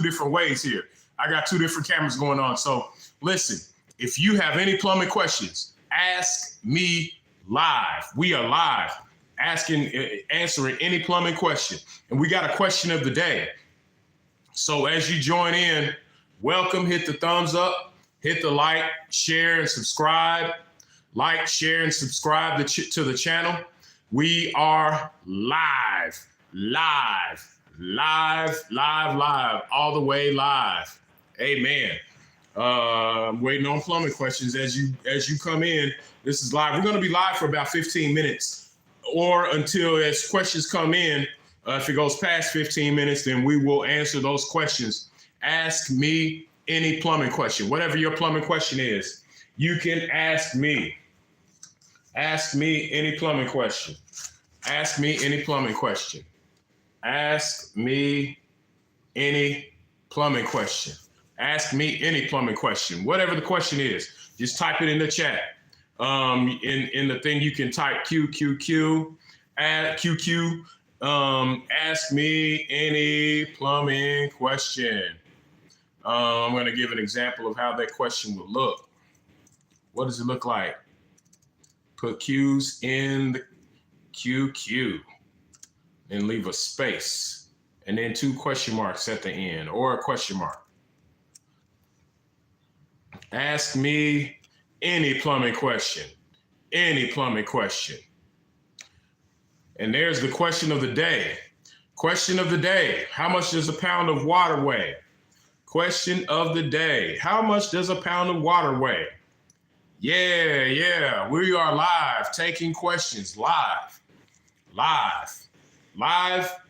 different ways here. I got two different cameras going on. So listen, if you have any plumbing questions, ask me live. We are live answering any plumbing question. And we got a question of the day. So as you join in, welcome, hit the thumbs up, hit the like, share, and subscribe. Like, share, and subscribe to the channel. We are live, all the way live. Amen. I'm waiting on plumbing questions as you come in. This is live. We're going to be live for about 15 minutes or until as questions come in. If it goes past 15 minutes, then we will answer those questions. Ask me any plumbing question. Whatever your plumbing question is, you can ask me. Ask me any plumbing question. Ask me any plumbing question. Ask me any plumbing question. Ask me any plumbing question. Whatever the question is, just type it in the chat. In the thing you can type QQQ, add QQ. Ask me any plumbing question. I'm going to give an example of how that question will look. What does it look like? Put Q's in the QQ and leave a space and then two question marks at the end or a question mark. Ask me any plumbing question, any plumbing question. And there's the question of the day. Question of the day, how much does a pound of water weigh? Question of the day, how much does a pound of water weigh? Yeah, we are live, taking questions, live,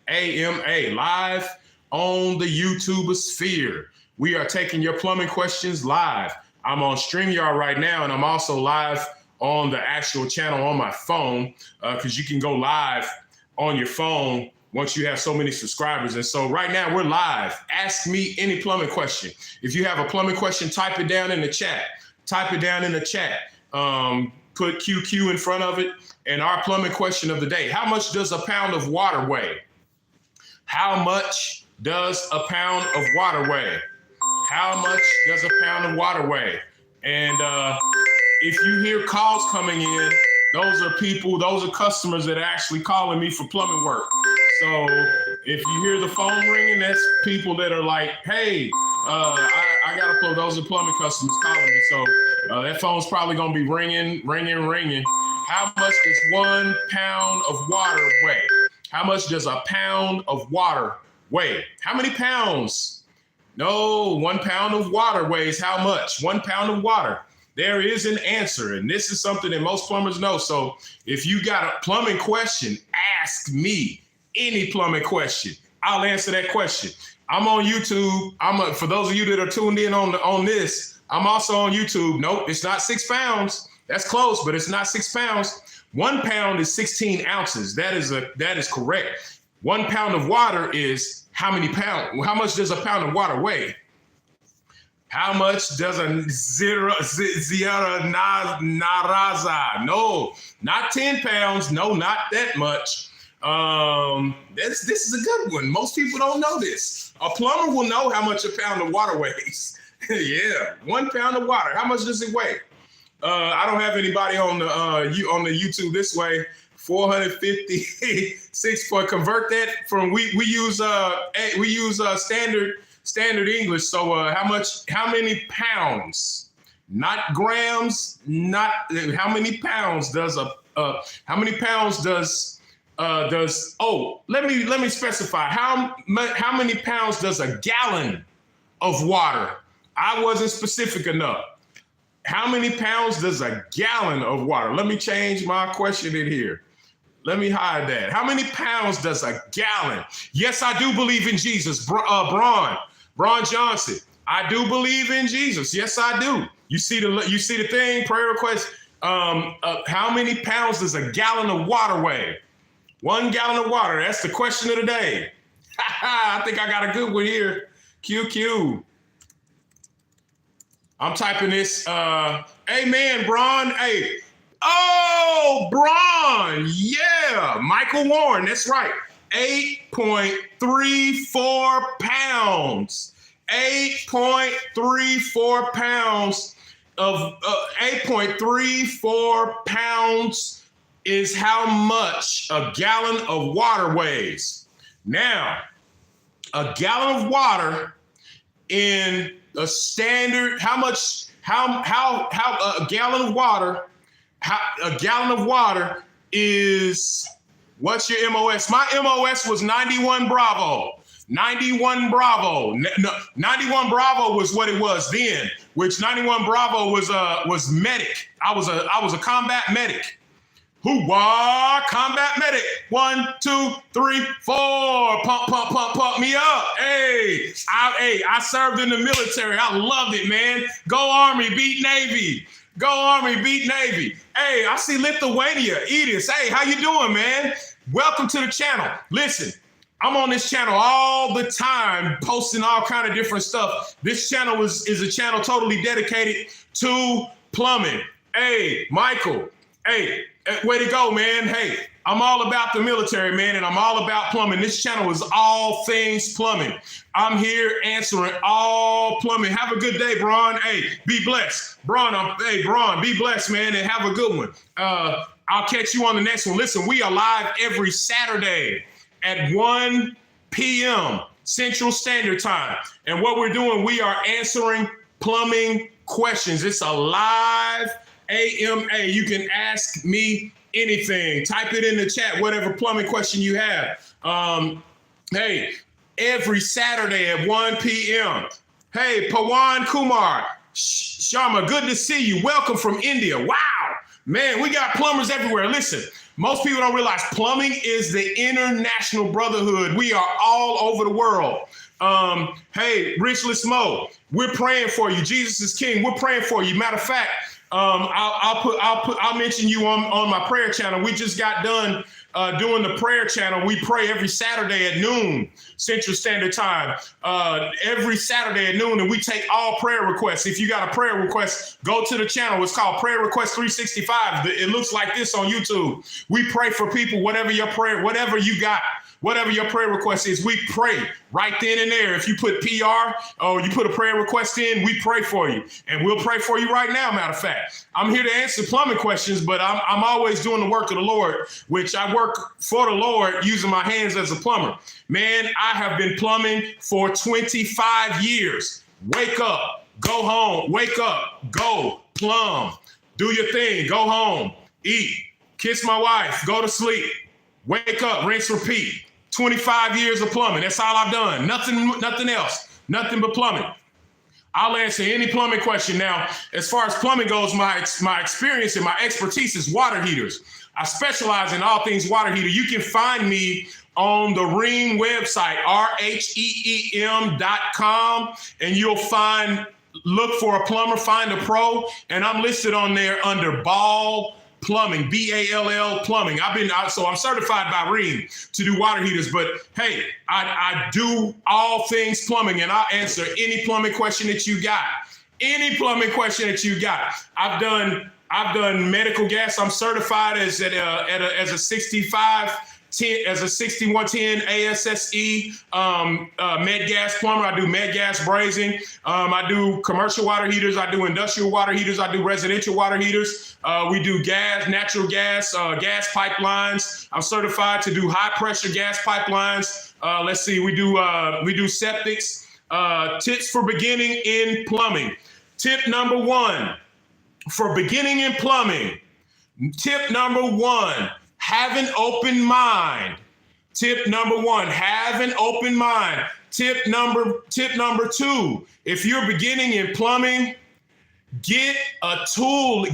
AMA, live on the YouTube sphere. We are taking your plumbing questions live. I'm on StreamYard right now, and I'm also live on the actual channel on my phone, because you can go live on your phone once you have so many subscribers. And so right now we're live. Ask me any plumbing question. If you have a plumbing question, type it down in the chat. Type it down in the chat. Put QQ in front of it. And our plumbing question of the day, how much does a pound of water weigh? How much does a pound of water weigh? How much does a pound of water weigh? And if you hear calls coming in, those are customers that are actually calling me for plumbing work. So if you hear the phone ringing, that's people that are like, hey, I got to plug. Those are plumbing customers calling me. So that phone's probably going to be ringing. How much does 1 pound of water weigh? How much does a pound of water weigh? How many pounds? No, 1 pound of water weighs how much? 1 pound of water. There is an answer, and this is something that most plumbers know. So if you got a plumbing question, ask me any plumbing question. I'll answer that question. I'm on YouTube. For those of you that are tuned in on this, I'm also on YouTube. Nope, it's not 6 pounds. That's close, but it's not 6 pounds. 1 pound is 16 ounces. That is correct. 1 pound of water is how many pounds? How much does a pound of water weigh? How much does a zira naraza? No, not 10 pounds. No, not that much. This is a good one. Most people don't know this. A plumber will know how much a pound of water weighs. Yeah, 1 pound of water. How much does it weigh? I don't have anybody on the YouTube this way. 456 for convert that from we use standard English. So how many pounds? Not grams. Not how many pounds does let me specify how many pounds does a gallon of water? I wasn't specific enough. How many pounds does a gallon of water? Let me change my question in here. Let me hide that. How many pounds does a gallon? Yes, I do believe in Jesus. Braun Johnson. I do believe in Jesus. Yes, I do. You see the thing, prayer request. How many pounds does a gallon of water weigh? 1 gallon of water. That's the question of the day. I think I got a good one here. QQ. I'm typing this. Amen, Braun. Hey. Oh, Braun. Yeah. Michael Warren. That's right. 8.34 pounds. 8.34 pounds of 8.34 pounds is how much a gallon of water weighs. Now, a gallon of water in a standard, a gallon of water is, what's your MOS? My MOS was 91 Bravo. 91 Bravo. 91 Bravo was what it was then, which 91 Bravo was medic. I was a combat medic. Hoo-wah, combat medic. 1, 2, 3, 4. Pump me up. Hey, I served in the military. I loved it, man. Go Army, beat Navy. Go Army, beat Navy. Hey, I see Lithuania. Edis. Hey, how you doing, man? Welcome to the channel. Listen, I'm on this channel all the time, posting all kind of different stuff. This channel is a channel totally dedicated to plumbing. Hey, Michael. Hey, way to go, man. Hey, I'm all about the military, man, and I'm all about plumbing. This channel is all things plumbing. I'm here answering all plumbing. Have a good day, Braun. Hey, be blessed. Braun, be blessed, man, and have a good one. I'll catch you on the next one. Listen, we are live every Saturday at 1 p.m. Central Standard Time. And what we're doing, we are answering plumbing questions. It's a live AMA. You can ask me anything. Type it in the chat, whatever plumbing question you have. Hey, every Saturday at 1 p.m. Hey, Pawan Kumar, Sharma, good to see you. Welcome from India. Wow, man, we got plumbers everywhere. Listen, most people don't realize plumbing is the international brotherhood. We are all over the world. Hey, Richless Mo, we're praying for you. Jesus is King. We're praying for you. Matter of fact, I'll mention you on my prayer channel. We just got done doing the prayer channel. We pray every Saturday at noon Central Standard Time. Every Saturday at noon, and we take all prayer requests. If you got a prayer request, go to the channel. It's called Prayer Request 365. It looks like this on YouTube. We pray for people, whatever your prayer, whatever you got. Whatever your prayer request is, we pray right then and there. If you put PR or you put a prayer request in, we pray for you. And we'll pray for you right now, matter of fact. I'm here to answer plumbing questions, but I'm always doing the work of the Lord, which I work for the Lord using my hands as a plumber. Man, I have been plumbing for 25 years. Wake up, go home, wake up, go, plumb, do your thing, go home, eat, kiss my wife, go to sleep, wake up, rinse, repeat. 25 years of plumbing. That's all I've done. Nothing else. Nothing but plumbing. I'll answer any plumbing question. Now, as far as plumbing goes, my experience and my expertise is water heaters. I specialize in all things water heater. You can find me on the Rheem website, RHEEM.com, and you'll look for a plumber, find a pro, and I'm listed on there under Ball Plumbing, BALL Plumbing. So I'm certified by Rheem to do water heaters, but hey, I do all things plumbing, and I'll answer any plumbing question that you got. Any plumbing question that you got. I've done medical gas. I'm certified as a 6110 ASSE med gas plumber. I do med gas brazing. I do commercial water heaters. I do industrial water heaters. I do residential water heaters. We do gas, natural gas, gas pipelines. I'm certified to do high pressure gas pipelines. Let's see, we do septics. Tips for beginning in plumbing. Tip number 1 for beginning in plumbing. Tip number 1. Have an open mind. Tip number 1, have an open mind. Tip number 2, if you're beginning in plumbing, get a tool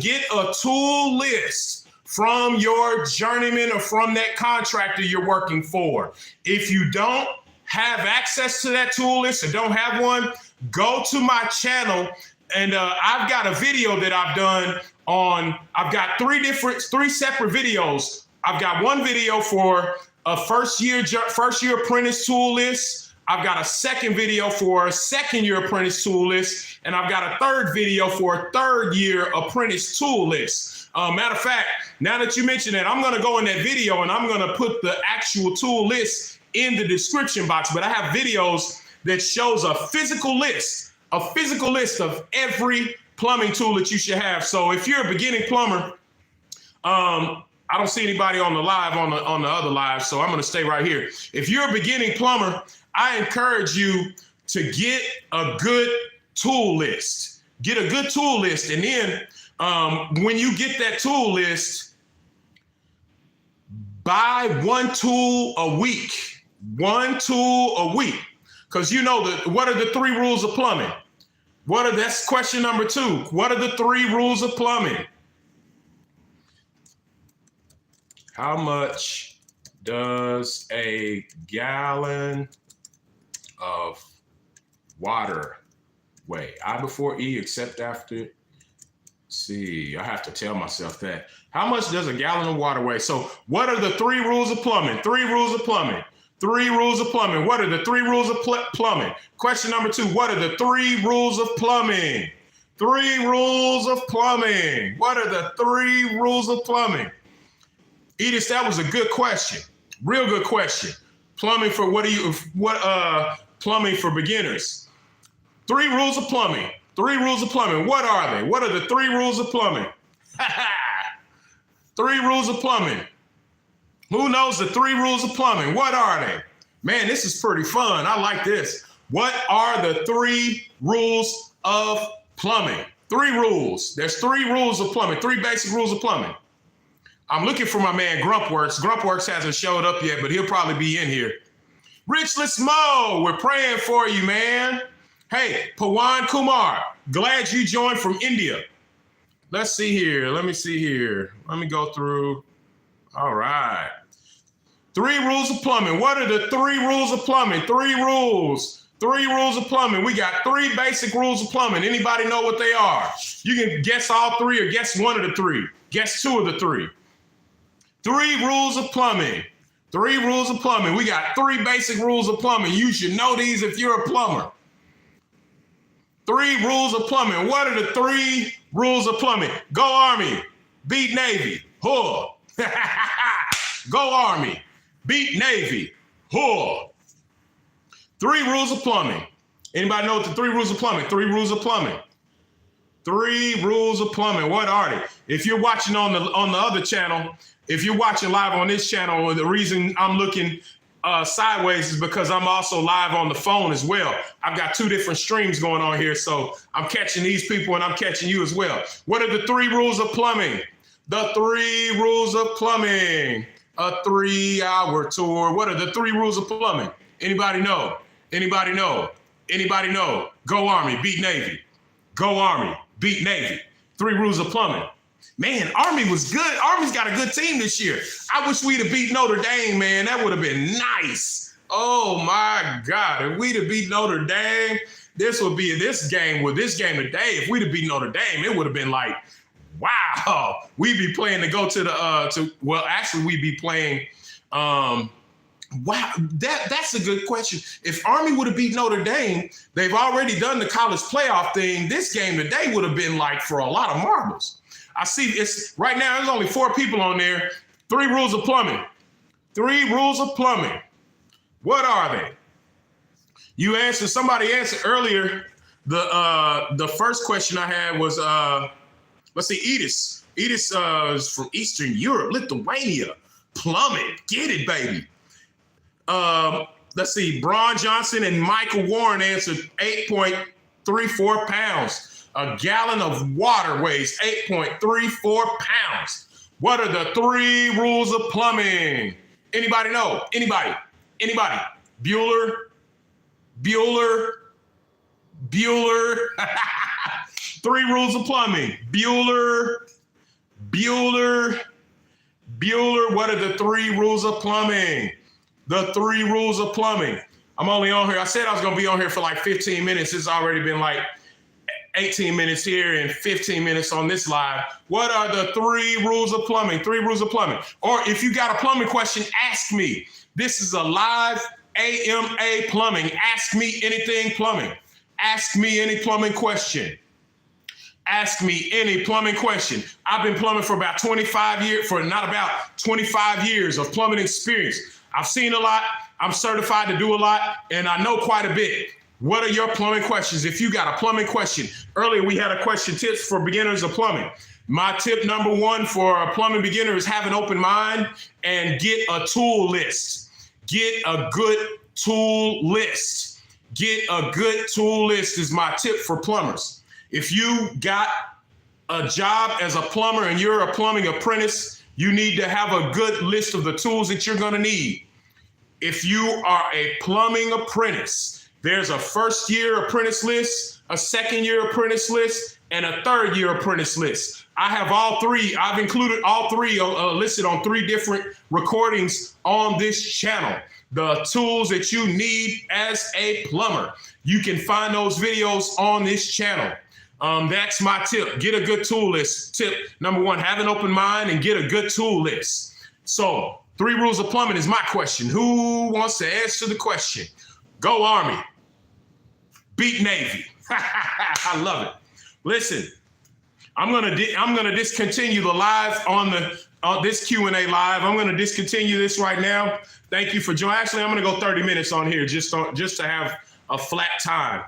list from your journeyman or from that contractor you're working for. If you don't have access to that tool list or don't have one, go to my channel, and I've got a video that I've done on, I've got three separate videos. I've got one video for a first year apprentice tool list. I've got a second video for a second year apprentice tool list. And I've got a third video for a third year apprentice tool list. Matter of fact, now that you mentioned that, I'm going to go in that video and I'm going to put the actual tool list in the description box. But I have videos that shows a physical list of every plumbing tool that you should have. So if you're a beginning plumber, I don't see anybody on the live on the other live, so I'm going to stay right here. If you're a beginning plumber, I encourage you to get a good tool list. Get a good tool list, and then when you get that tool list, buy one tool a week. One tool a week, because you know what are the 3 rules of plumbing? That's question number 2. What are the 3 rules of plumbing? How much does a gallon of water weigh? I before E, except after C. I have to tell myself that. How much does a gallon of water weigh? So what are the 3 rules of plumbing? 3 rules of plumbing. 3 rules of plumbing. What are the 3 rules of plumbing? Question number 2. What are the 3 rules of plumbing? 3 rules of plumbing. What are the 3 rules of plumbing? Edith, that was a good question. Real good question. Plumbing for plumbing for beginners. 3 rules of plumbing. 3 rules of plumbing. What are they? What are the 3 rules of plumbing? 3 rules of plumbing. Who knows the 3 rules of plumbing? What are they? Man, this is pretty fun. I like this. What are the 3 rules of plumbing? 3 rules. There's 3 rules of plumbing. 3 basic rules of plumbing. I'm looking for my man Grumpworks. Grumpworks hasn't showed up yet, but he'll probably be in here. Richless Mo, we're praying for you, man. Hey, Pawan Kumar, glad you joined from India. Let's see here. Let me see here. Let me go through. All right. 3 rules of plumbing. What are the 3 rules of plumbing? 3 rules. 3 rules of plumbing. We got 3 basic rules of plumbing. Anybody know what they are? You can guess all 3 or guess 1 of the 3. Guess 2 of the 3. 3 rules of plumbing. 3 rules of plumbing. We got 3 basic rules of plumbing. You should know these if you're a plumber. 3 rules of plumbing. What are the 3 rules of plumbing? Go Army. Beat Navy. Huh. Go Army. Beat Navy. Huh. 3 rules of plumbing. Anybody know what the 3 rules of plumbing? 3 rules of plumbing. 3 rules of plumbing. What are they? If you're watching on the other channel, if you're watching live on this channel, the reason I'm looking sideways is because I'm also live on the phone as well. I've got 2 different streams going on here, so I'm catching these people and I'm catching you as well. What are the 3 rules of plumbing? The 3 rules of plumbing. A 3-hour tour. What are the 3 rules of plumbing? Anybody know? Anybody know? Anybody know? Go Army, beat Navy. Go Army, beat Navy. 3 rules of plumbing. Man, Army was good. Army's got a good team this year. I wish we'd have beat Notre Dame, man. That would have been nice. Oh my God. If we'd have beat Notre Dame, this game today. If we'd have beat Notre Dame, it would have been like, wow. We'd be playing to go to we'd be playing. Wow, that's a good question. If Army would have beat Notre Dame, they've already done the college playoff thing. This game today would have been like for a lot of marbles. I see it's right now, there's only 4 people on there. 3 rules of plumbing. 3 rules of plumbing. What are they? Somebody answered earlier. The first question I had was, let's see, Edis. Edis is from Eastern Europe, Lithuania. Plumbing, get it, baby. Let's see, Braun Johnson and Michael Warren answered 8.34 pounds. A gallon of water weighs 8.34 pounds. What are the 3 rules of plumbing? Anybody know? Anybody? Bueller? 3 rules of plumbing. Bueller. What are the 3 rules of plumbing? The 3 rules of plumbing. I'm only on here. I said I was going to be on here for like 15 minutes. It's already been like 18 minutes here and 15 minutes on this live. What are the 3 rules of plumbing? 3 rules of plumbing. Or if you got a plumbing question, ask me. This is a live AMA plumbing. Ask me anything plumbing. Ask me any plumbing question. Ask me any plumbing question. I've been plumbing for about 25 years of plumbing experience. I've seen a lot. I'm certified to do a lot, and I know quite a bit. What are your plumbing questions? If you got a plumbing question, earlier we had a question, tips for beginners of plumbing. My tip number one for a plumbing beginner is have an open mind and get a tool list. Get a good tool list. Get a good tool list is my tip for plumbers. If you got a job as a plumber and you're a plumbing apprentice, you need to have a good list of the tools that you're going to need. If you are a plumbing apprentice, there's a first year apprentice list, a second year apprentice list, and a third year apprentice list. I have all three. I've included all three listed on 3 different recordings on this channel. The tools that you need as a plumber. You can find those videos on this channel. That's my tip. Get a good tool list. Tip number 1, have an open mind and get a good tool list. So 3 rules of plumbing is my question. Who wants to answer the question? Go Army. Beat Navy. I love it. Listen, I'm gonna discontinue the live on this Q&A live. I'm gonna discontinue this right now. Thank you for joining. Actually, I'm gonna go 30 minutes on here just to have a flat time.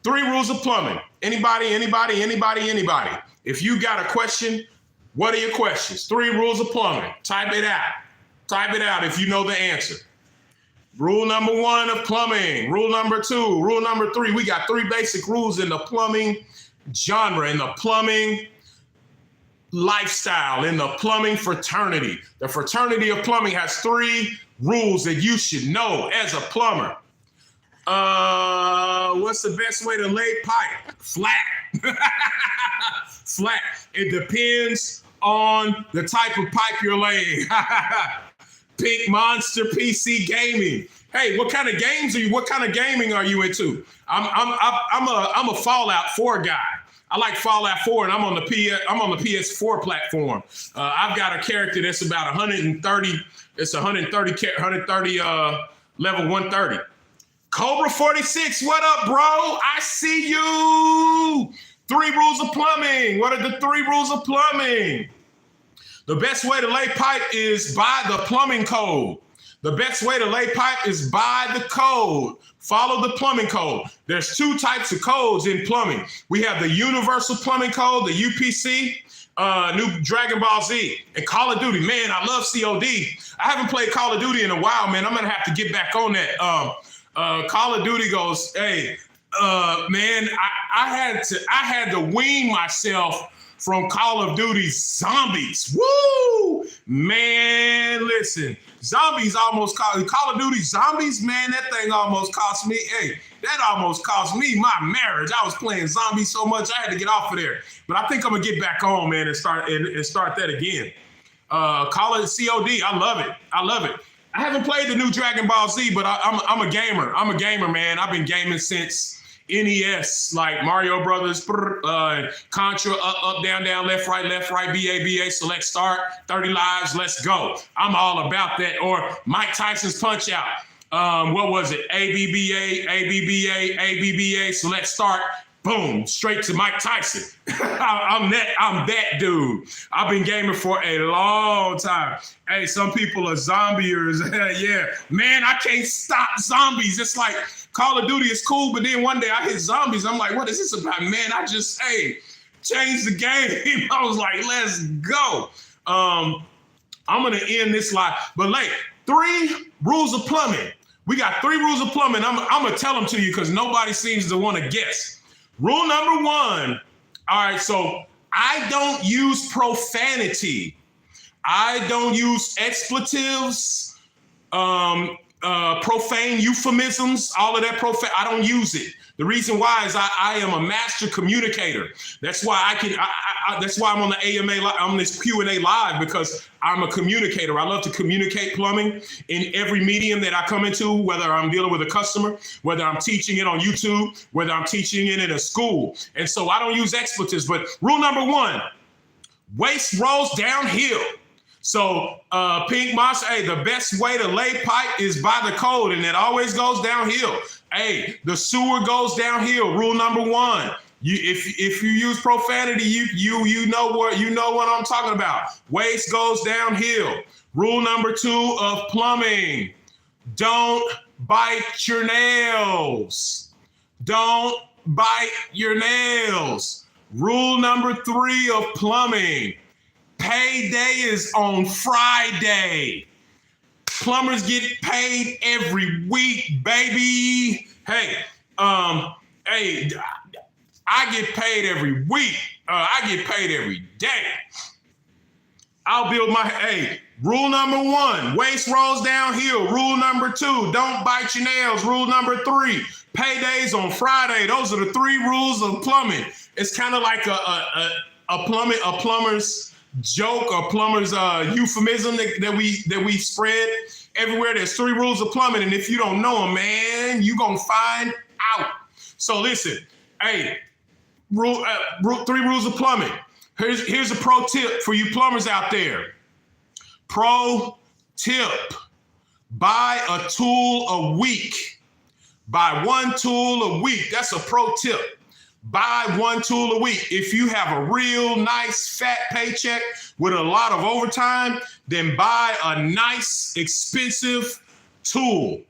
3 rules of plumbing. Anybody. If you got a question, what are your questions? 3 rules of plumbing. Type it out. Type it out if you know the answer. Rule number 1 of plumbing. Rule number 2. Rule number 3. We got 3 basic rules in the plumbing genre, in the plumbing lifestyle, in the plumbing fraternity. The fraternity of plumbing has 3 rules that you should know as a plumber. What's the best way to lay pipe? Flat. Flat. It depends on the type of pipe you're laying. Pink Monster PC Gaming. Hey, what kind of games are you? What kind of gaming are you into? I'm a Fallout 4 guy. I like Fallout 4, and I'm on the PS4 platform. I've got a character that's about 130. It's 130 level 130. Cobra 46, what up, bro? I see you. 3 rules of plumbing. What are the 3 rules of plumbing? The best way to lay pipe is by the plumbing code. The best way to lay pipe is by the code. Follow the plumbing code. There's 2 types of codes in plumbing. We have the Universal Plumbing Code, the UPC, new Dragon Ball Z, and Call of Duty. Man, I love COD. I haven't played Call of Duty in a while, man. I'm gonna have to get back on that. Call of Duty goes, hey, man, I had to wean myself from Call of Duty zombies. Woo! Man, listen, zombies almost Call of Duty zombies, man, that thing almost cost me, that almost cost me my marriage. I was playing zombies so much, I had to get off of there. But I think I'm gonna get back on, man, and start that again. Call it COD, I love it. I haven't played the new Dragon Ball Z, but I'm a gamer. I'm a gamer, man. I've been gaming since NES, like Mario Brothers, Contra, up, down, left, right, BA, select, start, 30 lives, let's go. I'm all about that. Or Mike Tyson's Punch Out. What was it? ABBA, select, start, boom, straight to Mike Tyson. I'm that dude. I've been gaming for a long time. Hey, some people are zombiers. Yeah, man, I can't stop zombies. It's like Call of Duty is cool, but then one day I hit zombies. I'm like, what is this about? Man, I just, changed the game. I was like, let's go. I'm going to end this live. But 3 rules of plumbing. We got 3 rules of plumbing. I'm going to tell them to you because nobody seems to want to guess. Rule number 1. All right, so I don't use profanity. I don't use expletives, profane euphemisms, all of that profane. I don't use it. The reason why is I am a master communicator. That's why that's why I'm on the AMA, on this Q&A live, because I'm a communicator. I love to communicate plumbing in every medium that I come into, whether I'm dealing with a customer, whether I'm teaching it on YouTube, whether I'm teaching it in a school. And so I don't use expletives, but rule number 1, waste rolls downhill. So Pink Monster, the best way to lay pipe is by the code, and it always goes downhill. The sewer goes downhill. Rule number 1. If you use profanity, you know what I'm talking about. Waste goes downhill. Rule number 2 of plumbing. Don't bite your nails. Don't bite your nails. Rule number 3 of plumbing. Payday is on Friday. Plumbers get paid every week, baby. Hey, I get paid every week. I get paid every day. I'll build rule number 1, waist rolls downhill. Rule number 2, don't bite your nails. Rule number 3, paydays on Friday. Those are the 3 rules of plumbing. It's kind of like a plumber's joke or plumber's euphemism that we spread everywhere. There's 3 rules of plumbing, and if you don't know them, man, you gonna find out. So listen, 3 rules of plumbing. Here's a pro tip for you plumbers out there. Pro tip: buy a tool a week. Buy 1 tool a week. That's a pro tip. Buy 1 tool a week. If you have a real nice fat paycheck with a lot of overtime, then buy a nice expensive tool.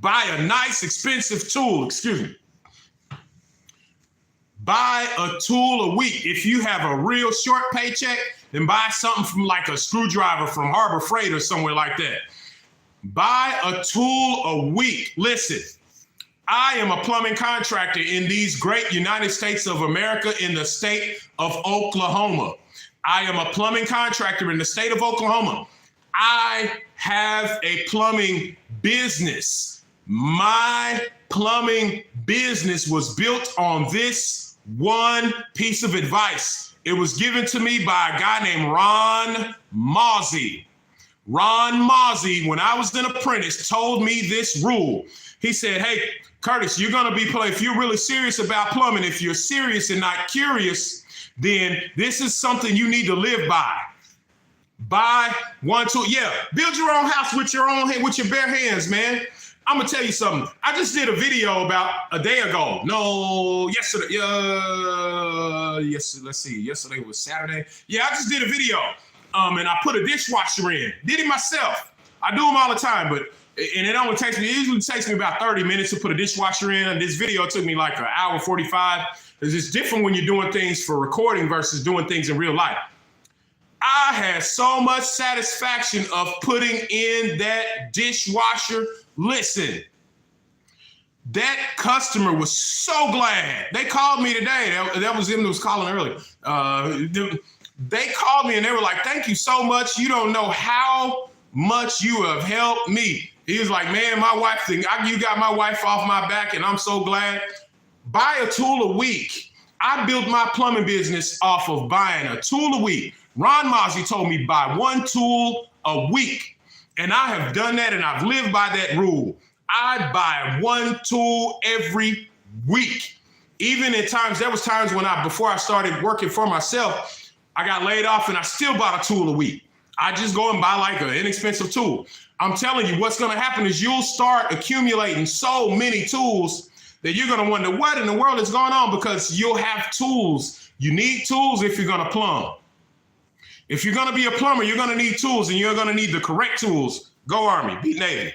Buy a nice expensive tool, excuse me. Buy a tool a week. If you have a real short paycheck, then buy something from like a screwdriver from Harbor Freight or somewhere like that. Buy a tool a week. Listen, I am a plumbing contractor in these great United States of America in the state of Oklahoma. I am a plumbing contractor in the state of Oklahoma. I have a plumbing business. My plumbing business was built on this 1 piece of advice. It was given to me by a guy named Ron Mozzie. Ron Mozzie, when I was an apprentice, told me this rule. He said, hey, Curtis, you're going to be if you're really serious about plumbing, if you're serious and not curious, then this is something you need to live by. Buy 1 tool. Yeah, build your own house with your bare hands, man. I'm going to tell you something. I just did a video about a day ago. No, yesterday. Let's see. Yesterday was Saturday. Yeah, I just did a video. And I put a dishwasher in. Did it myself. I do them all the time, but it usually takes me about 30 minutes to put a dishwasher in. And this video took me like 1 hour 45. It's different when you're doing things for recording versus doing things in real life. I had so much satisfaction of putting in that dishwasher. Listen, that customer was so glad. They called me today. That was him that was calling earlier. They called me and they were like, thank you so much. You don't know how much you have helped me. He was like, man, my wife thing, you got my wife off my back and I'm so glad. Buy a tool a week. I built my plumbing business off of buying a tool a week. Ron Mozzie told me buy 1 tool a week. And I have done that and I've lived by that rule. I buy 1 tool every week. Even in times, there was times when before I started working for myself, I got laid off and I still bought a tool a week. I just go and buy like an inexpensive tool. I'm telling you, what's going to happen is you'll start accumulating so many tools that you're going to wonder what in the world is going on, because you'll have tools. You need tools if you're going to plumb. If you're going to be a plumber, you're going to need tools, and you're going to need the correct tools. Go Army, beat Navy.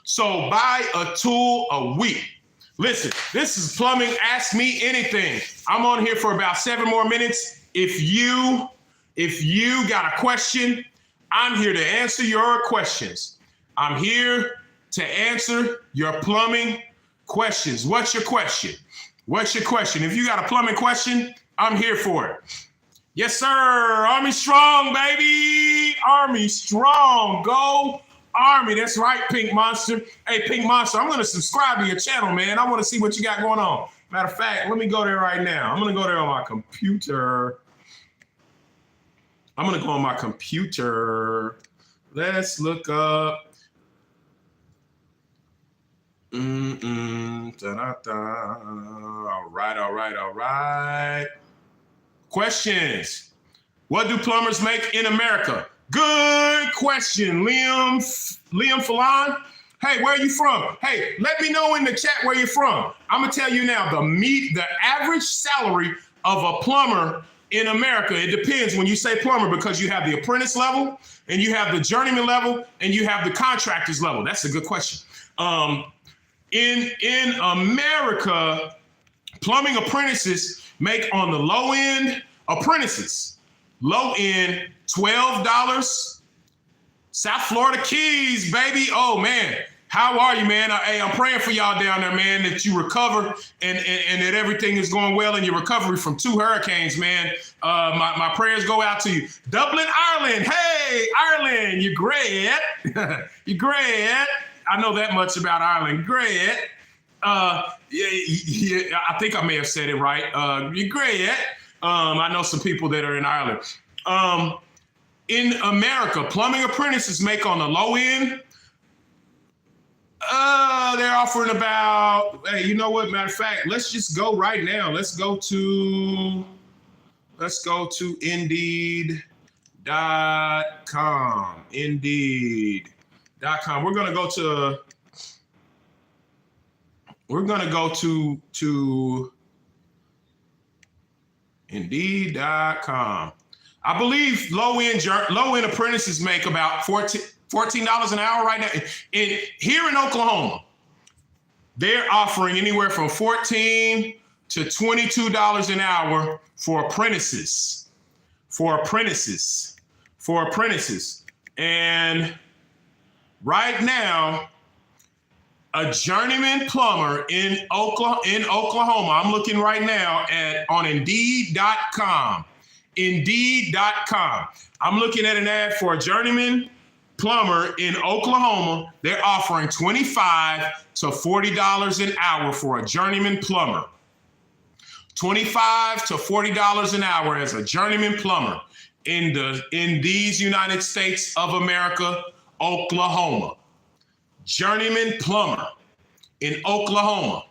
So buy a tool a week. Listen, this is Plumbing Ask Me Anything. I'm on here for about 7 more minutes. If you got a question, I'm here to answer your questions. I'm here to answer your plumbing questions. What's your question? What's your question? If you got a plumbing question, I'm here for it. Yes, sir. Army strong, baby. Army strong. Go Army. That's right, Pink Monster. Hey, Pink Monster, I'm going to subscribe to your channel, man. I want to see what you got going on. Matter of fact, let me go there right now. I'm going to go there on my computer. I'm going to go on my computer. Let's look up. All right. Questions. What do plumbers make in America? Good question, Liam Falon. Hey, where are you from? Hey, let me know in the chat where you're from. I'm gonna tell you now, the average salary of a plumber in America? It depends when you say plumber, because you have the apprentice level and you have the journeyman level and you have the contractors level. That's a good question. In America, plumbing apprentices make on the low end, apprentices, low end $12. South Florida Keys, baby. Oh man, how are you, man? Hey, I'm praying for y'all down there, man, that you recover and that everything is going well in your recovery from 2 hurricanes, man. My prayers go out to you. Dublin, Ireland. Hey, Ireland, you great. You great. I know that much about Ireland. Great. Yeah, I think I may have said it right. You're great. I know some people that are in Ireland. In America, plumbing apprentices make on the low end. They're offering about, hey, you know what? Matter of fact, let's just go right now. Let's go to Indeed.com. Indeed.com. We're gonna go to Indeed.com. I believe low end apprentices make about $14 an hour right now. Here in Oklahoma, they're offering anywhere from $14 to $22 an hour for apprentices. And right now, a journeyman plumber in Oklahoma, I'm looking right now on Indeed.com. Indeed.com. I'm looking at an ad for a journeyman plumber in Oklahoma. They're offering $25 to $40 an hour for a journeyman plumber. $25 to $40 an hour as a journeyman plumber in these United States of America, Oklahoma. Journeyman plumber in Oklahoma.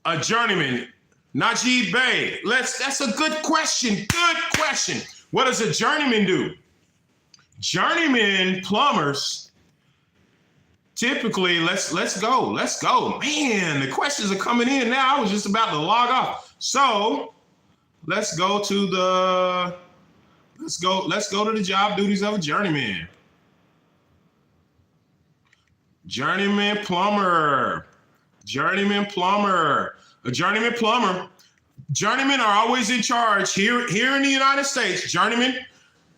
A journeyman. Najib Bey, that's a good question. Good question. What does a journeyman do? Journeyman plumbers, typically, let's go. Man, the questions are coming in now. I was just about to log off. So let's go to the job duties of a journeyman. Journeyman plumber. A journeyman plumber. Journeymen are always in charge here in the United States. Journeymen,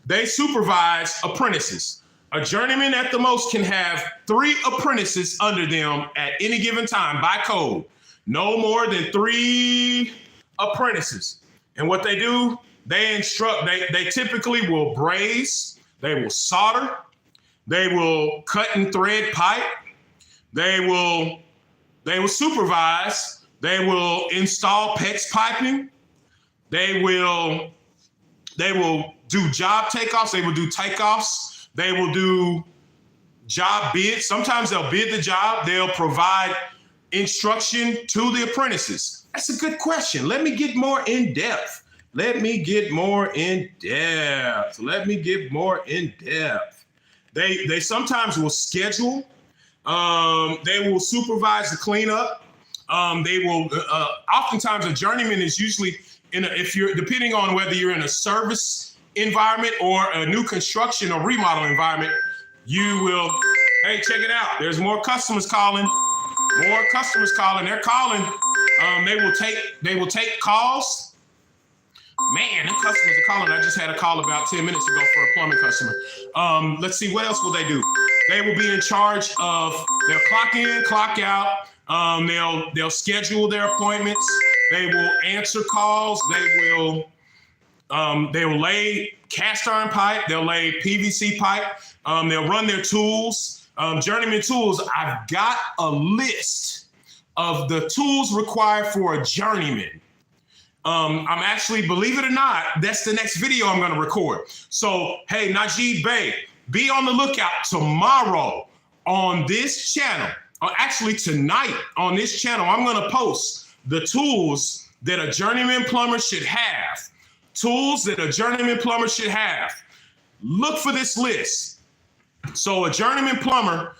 they supervise apprentices. A journeyman at the most can have 3 apprentices under them at any given time by code. No more than 3 apprentices. And what they do, they instruct, they typically will braze, they will solder, they will cut and thread pipe, they will supervise, they will install PEX piping, they will do job takeoffs, they will do takeoffs, they will do job bids. Sometimes they'll bid the job, they'll provide instruction to the apprentices. That's a good question. Let me get more in depth. They sometimes will schedule. They will supervise the cleanup. They will, oftentimes a journeyman is usually depending on whether you're in a service environment or a new construction or remodel environment, you will, hey, check it out. There's more customers calling. They're calling. They will take calls. Man, the customers are calling. I just had a call about 10 minutes ago for a plumbing customer. Let's see, what else will they do? They will be in charge of, they'll clock in, clock out. They'll schedule their appointments. They will answer calls. They will lay cast iron pipe. They'll lay PVC pipe. They'll run their tools. Journeyman tools. I've got a list of the tools required for a journeyman. I'm actually, believe it or not, that's the next video I'm going to record. So, hey, Najib Bey, be on the lookout tomorrow on this channel. Actually, tonight on this channel, I'm going to post the tools that a journeyman plumber should have. Look for this list. So a journeyman plumber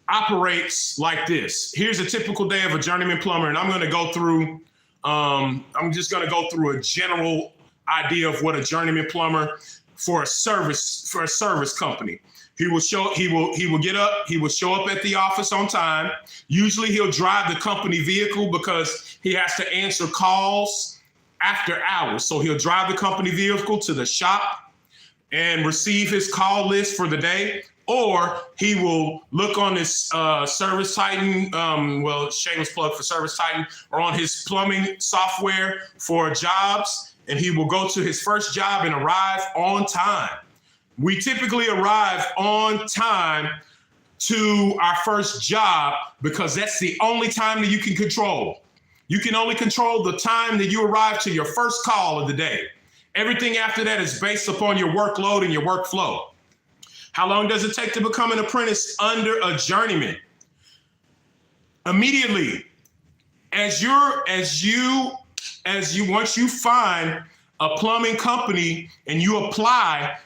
operates like this. Here's a typical day of a journeyman plumber, and I'm going to go through I'm just going to go through a general idea of what a journeyman plumber for a service company. He will get up, he will show up at the office on time. Usually he'll drive the company vehicle because he has to answer calls after hours. So he'll drive the company vehicle to the shop and receive his call list for the day. Or he will look on his Service Titan, shameless plug for Service Titan, or on his plumbing software for jobs, and he will go to his first job and arrive on time. We typically arrive on time to our first job because that's the only time that you can control. You can only control the time that you arrive to your first call of the day. Everything after that is based upon your workload and your workflow. How long does it take to become an apprentice under a journeyman? Immediately, once you find a plumbing company and you apply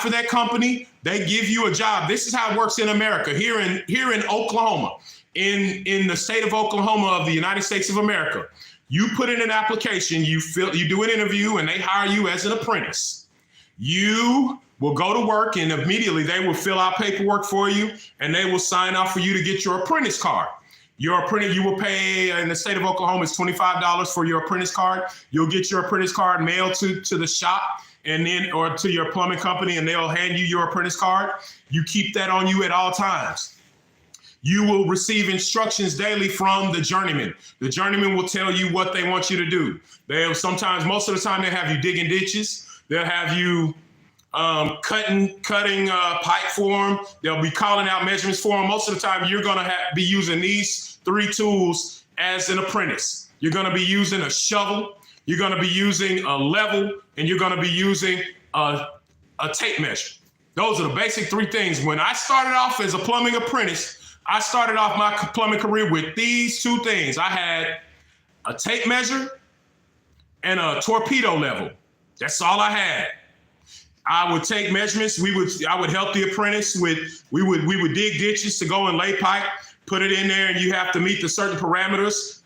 for that company, they give you a job. This is how it works in America, here in Oklahoma, in the state of Oklahoma of the United States of America. You put in an application, you do an interview, and they hire you as an apprentice. You will go to work, and immediately they will fill out paperwork for you, and they will sign off for you to get your apprentice card. Your apprentice, you will pay in the state of Oklahoma, it's $25 for your apprentice card. You'll get your apprentice card mailed to the shop or to your plumbing company, and they'll hand you your apprentice card. You keep that on you at all times. You will receive instructions daily from the journeyman. The journeyman will tell you what they want you to do. Most of the time, they'll have you digging ditches. They'll have you cutting pipe for them. They'll be calling out measurements for them. Most of the time, you're going to be using these 3 tools as an apprentice. You're going to be using a shovel, you're going to be using a level, and you're going to be using a tape measure. Those are the basic 3 things. When I started off as a plumbing apprentice, I started off my plumbing career with these 2 things. I had a tape measure and a torpedo level. That's all I had. I would take measurements. I would help the apprentice we would dig ditches to go and lay pipe, put it in there, and you have to meet the certain parameters,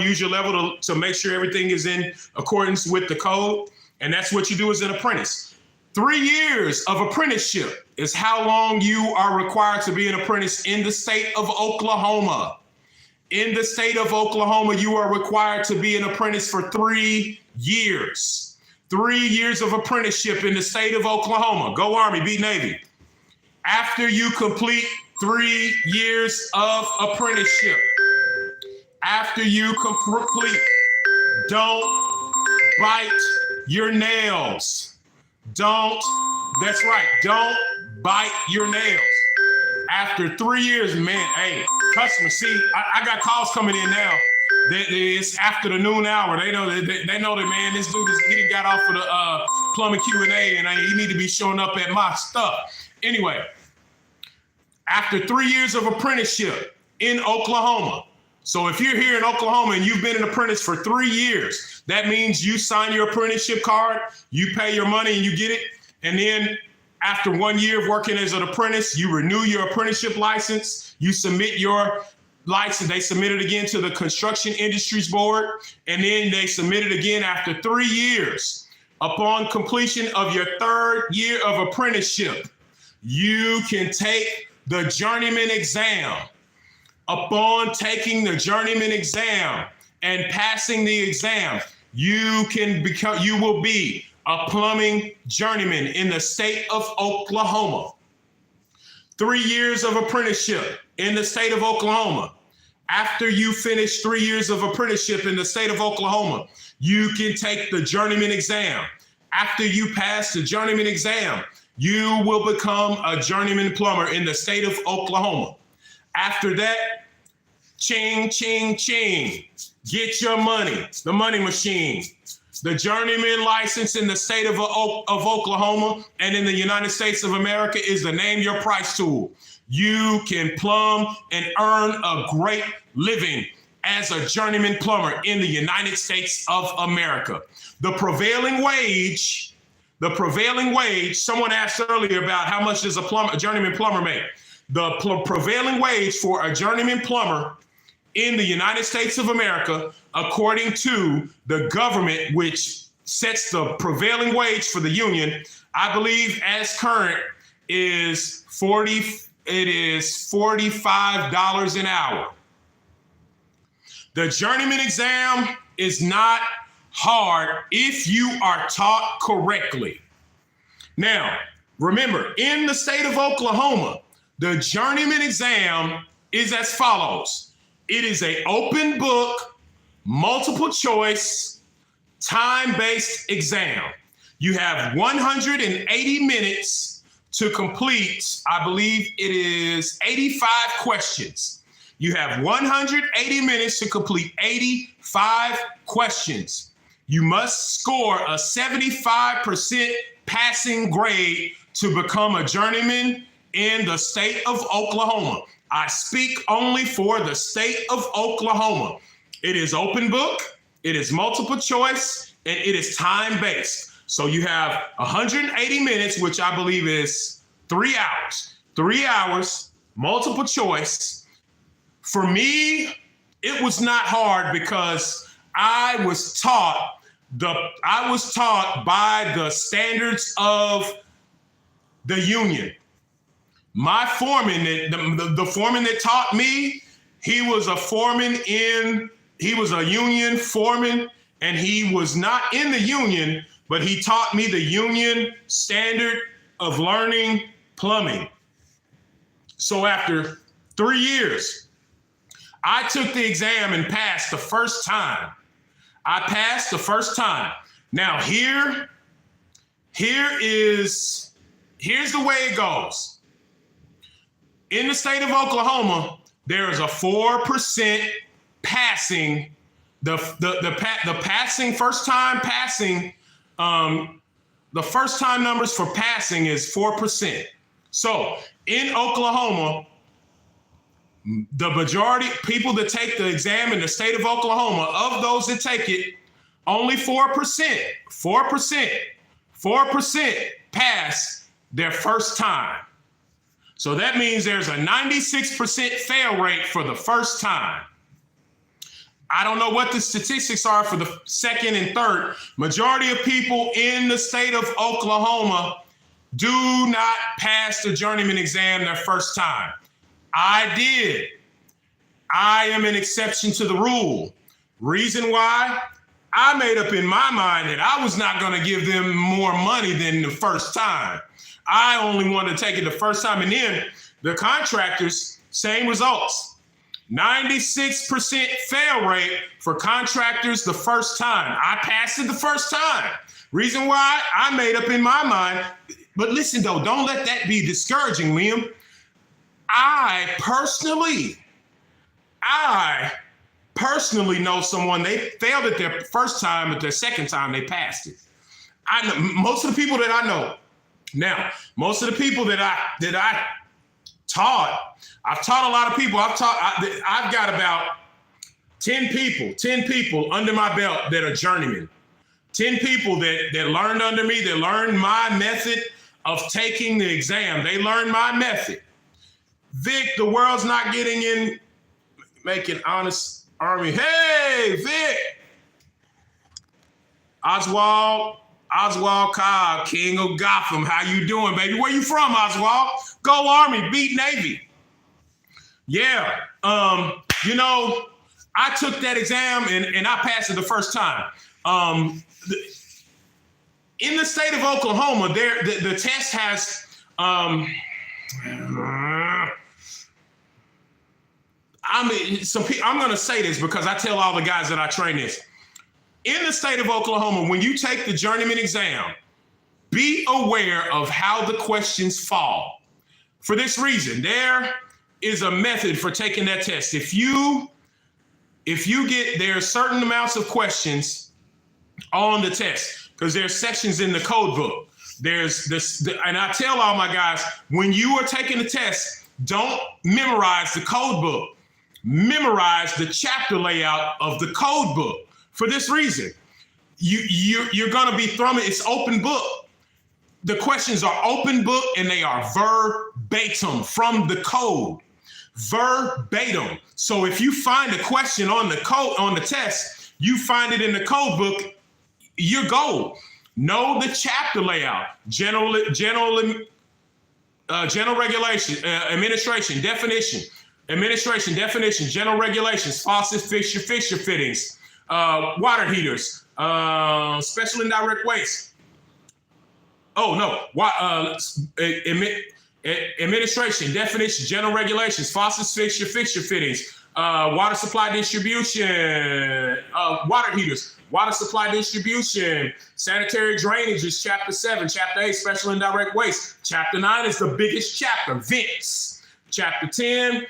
use your level to make sure everything is in accordance with the code. And that's what you do as an apprentice. 3 years of apprenticeship is how long you are required to be an apprentice in the state of Oklahoma. In the state of Oklahoma, you are required to be an apprentice for 3 years. 3 years of apprenticeship in the state of Oklahoma. Go Army, beat Navy. After you complete 3 years of apprenticeship, don't bite your nails. Don't bite your nails. After 3 years, man, hey, customers, see, I got calls coming in now. It's after the noon hour. They know that, man, this dude he got off of the plumbing Q&A, and he need to be showing up at my stuff. Anyway, after 3 years of apprenticeship in Oklahoma. So if you're here in Oklahoma and you've been an apprentice for 3 years, that means you sign your apprenticeship card, you pay your money and you get it. And then after 1 year of working as an apprentice, you renew your apprenticeship license, you submit your license, they submit it again to the Construction Industries Board, and then they submit it again after 3 years. Upon completion of your 3rd year of apprenticeship, you can take the journeyman exam. Upon taking the journeyman exam and passing the exam, you will be a plumbing journeyman in the state of Oklahoma. 3 years of apprenticeship in the state of Oklahoma. After you finish 3 years of apprenticeship in the state of Oklahoma, you can take the journeyman exam. After you pass the journeyman exam, you will become a journeyman plumber in the state of Oklahoma. After that, ching, ching, ching, get your money, the money machine. The journeyman license in the state of Oklahoma and in the United States of America is the Name Your Price tool. You can plumb and earn a great living as a journeyman plumber in the United States of America. The prevailing wage, someone asked earlier about how much does a journeyman plumber make. The prevailing wage for a journeyman plumber in the United States of America, according to the government, which sets the prevailing wage for the union, I believe as current is $45 an hour. The journeyman exam is not hard if you are taught correctly. Now, remember, in the state of Oklahoma, the journeyman exam is as follows. It is an open book, multiple choice, time-based exam. You have 180 minutes to complete, I believe it is 85 questions. You have 180 minutes to complete 85 questions. You must score a 75% passing grade to become a journeyman in the state of Oklahoma. I speak only for the state of Oklahoma. It is open book, it is multiple choice, and it is time-based. So you have 180 minutes, which I believe is 3 hours. 3 hours, multiple choice. For me, it was not hard because I was taught by the standards of the union. My foreman, the foreman that taught me, he was a union foreman, and he was not in the union, but he taught me the union standard of learning plumbing. So after 3 years, I took the exam and passed the first time. I passed the first time. Now here's the way it goes. In the state of Oklahoma, there is a 4% passing. The passing, first time passing, the first time numbers for passing is 4%. So in Oklahoma, the majority people that take the exam in the state of Oklahoma, of those that take it, only 4% pass their first time. So that means there's a 96% fail rate for the first time. I don't know what the statistics are for the second and third. Majority of people in the state of Oklahoma do not pass the journeyman exam their first time. I did. I am an exception to the rule. Reason why? I made up in my mind that I was not going to give them more money than the first time. I only wanted to take it the first time. And then the contractors, same results. 96% fail rate for contractors the first time. I passed it the first time. Reason why? I made up in my mind. But listen, though, don't let that be discouraging, Liam. I personally know someone, they failed it their first time, but their second time they passed it. I know most of the people that I know. Now, most of the people that I taught, I've taught a lot of people. I've got about 10 people under my belt that are journeymen. 10 people that learned under me, that learned my method of taking the exam. They learned my method. Vic, the world's not getting in making honest army. Hey, Vic. Oswald Cobb, King of Gotham. How you doing, baby? Where you from, Oswald? Go Army, beat Navy. Yeah. I took that exam and I passed it the first time. In the state of Oklahoma, the test has I'm going to say this because I tell all the guys that I train this. In the state of Oklahoma, when you take the journeyman exam, be aware of how the questions fall. For this reason, there is a method for taking that test. If you there are certain amounts of questions on the test, because there's sections in the code book. There's this, and I tell all my guys, when you are taking the test, don't memorize the code book. Memorize the chapter layout of the code book. For this reason, you're going to be thrown. It's open book. The questions are open book and they are verbatim from the code. verbatim. So if you find a question on the code, on the test, you find it in the code book, you're gold. Know the chapter layout, general regulation, administration, definition, general regulations, faucets, fixture fittings, water heaters, special indirect waste. Oh no, administration, definition, general regulations, faucets, fixture fittings, water supply distribution, water heaters, water supply distribution, sanitary drainage is chapter 7, chapter 8, special indirect waste. Chapter 9 is the biggest chapter, vents. Chapter 10,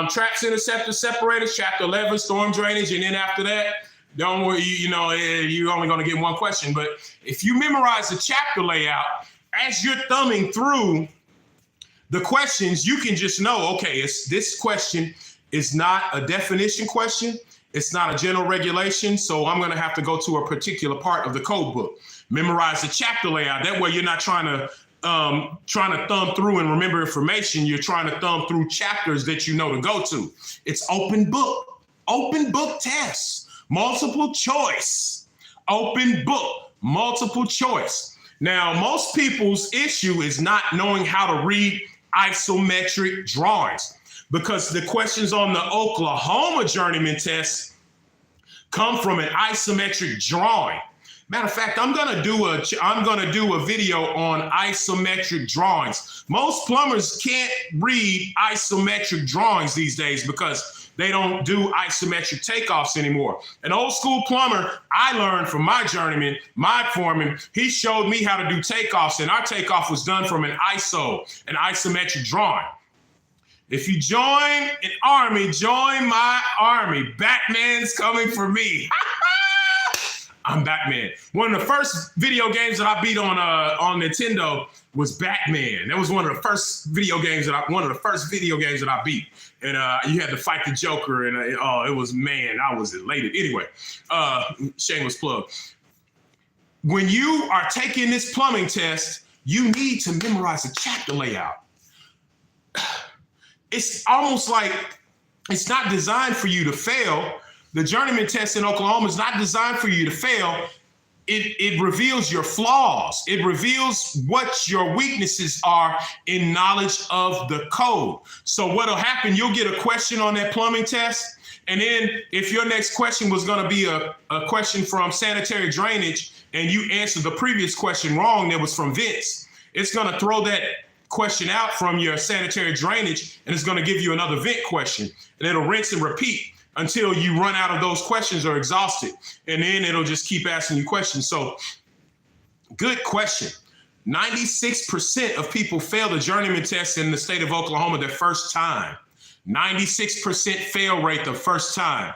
traps, interceptors, separators. Chapter 11, storm drainage. And then after that, don't worry, you're only going to get one question. But if you memorize the chapter layout, as you're thumbing through the questions, you can just know, okay, this question is not a definition question. It's not a general regulation, so I'm going to have to go to a particular part of the code book. Memorize the chapter layout. That way you're not trying to thumb through and remember information. You're trying to thumb through chapters that you know to go to. It's open book tests, multiple choice, open book, multiple choice. Now, most people's issue is not knowing how to read isometric drawings, because the questions on the Oklahoma journeyman test come from an isometric drawing. Matter of fact, I'm gonna do a video on isometric drawings. Most plumbers can't read isometric drawings these days because they don't do isometric takeoffs anymore. An old school plumber, I learned from my journeyman, my foreman, he showed me how to do takeoffs, and our takeoff was done from an isometric drawing. If you join an army, join my army. Batman's coming for me. I'm Batman. One of the first video games that I beat on Nintendo was Batman. That was one of the first video games that I beat. And you had to fight the Joker, and it was, man, I was elated. Anyway, shameless plug. When you are taking this plumbing test, you need to memorize the chapter layout. It's almost like it's not designed for you to fail. The journeyman test in Oklahoma is not designed for you to fail. It reveals your flaws. It reveals what your weaknesses are in knowledge of the code. So what'll happen, you'll get a question on that plumbing test. And then if your next question was going to be a question from sanitary drainage and you answered the previous question wrong that was from vents, it's going to throw that question out from your sanitary drainage, and it's going to give you another vent question, and it'll rinse and repeat until you run out of those questions or exhausted, and then it'll just keep asking you questions. So good question. 96% of people fail the journeyman test in the state of Oklahoma their first time. 96% fail rate the first time.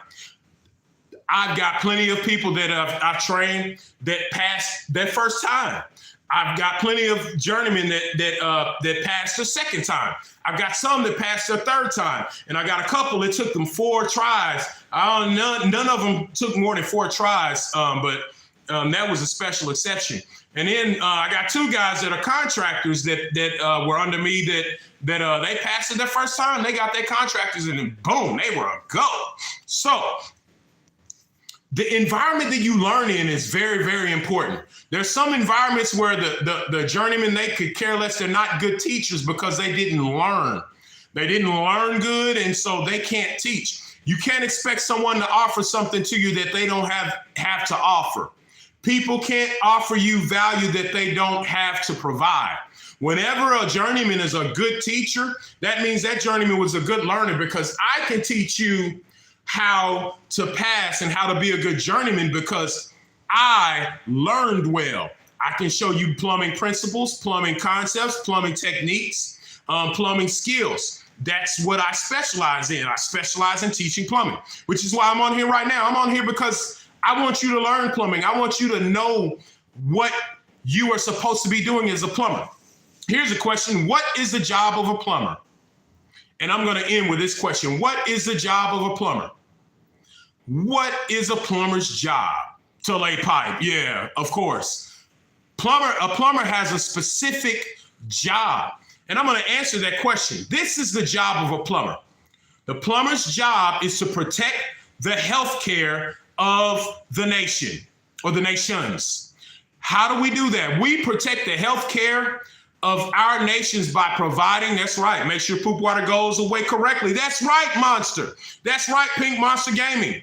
I've got plenty of people that I've trained that passed their first time. I've got plenty of journeymen that passed the second time. I've got some that passed their third time, and I got a couple that took them 4 tries. None of them took more than 4 tries, but that was a special exception. And then I got 2 guys that are contractors that were under me that they passed it their first time. They got their contractors, and then boom, they were a go. So the environment that you learn in is very, very important. There's some environments where the journeymen, they could care less. They're not good teachers because they didn't learn. They didn't learn good, and so they can't teach. You can't expect someone to offer something to you that they don't have to offer. People can't offer you value that they don't have to provide. Whenever a journeyman is a good teacher, that means that journeyman was a good learner, because I can teach you how to pass and how to be a good journeyman because I learned well. I can show you plumbing principles, plumbing concepts, plumbing techniques, plumbing skills. That's what I specialize in. I specialize in teaching plumbing, which is why I'm on here right now. I'm on here because I want you to learn plumbing. I want you to know what you are supposed to be doing as a plumber. Here's a question. What is the job of a plumber? And I'm going to end with this question. What is the job of a plumber? What is a plumber's job? To lay pipe. Yeah, of course. A plumber has a specific job. And I'm going to answer that question. This is the job of a plumber. The plumber's job is to protect the health care of the nation or the nations. How do we do that? We protect the health care of our nations by providing, that's right, make sure poop water goes away correctly. That's right, Monster. That's right, Pink Monster Gaming.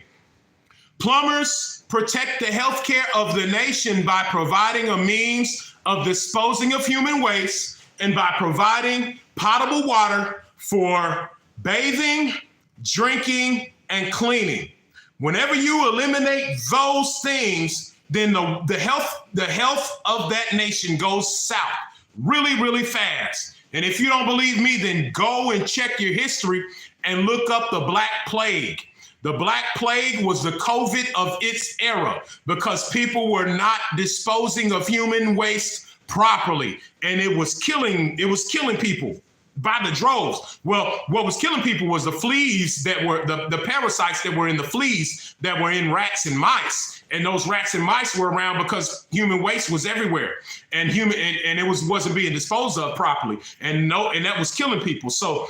Plumbers protect the health care of the nation by providing a means of disposing of human waste and by providing potable water for bathing, drinking, and cleaning. Whenever you eliminate those things, then the health of that nation goes south really, really fast. And if you don't believe me, then go and check your history and look up the Black Plague. The Black Plague was the COVID of its era because people were not disposing of human waste properly, and it was killing people by the droves. Well, what was killing people was the fleas that were the parasites that were in the fleas that were in rats and mice. And those rats and mice were around because human waste was everywhere, and it wasn't being disposed of properly, and that was killing people. So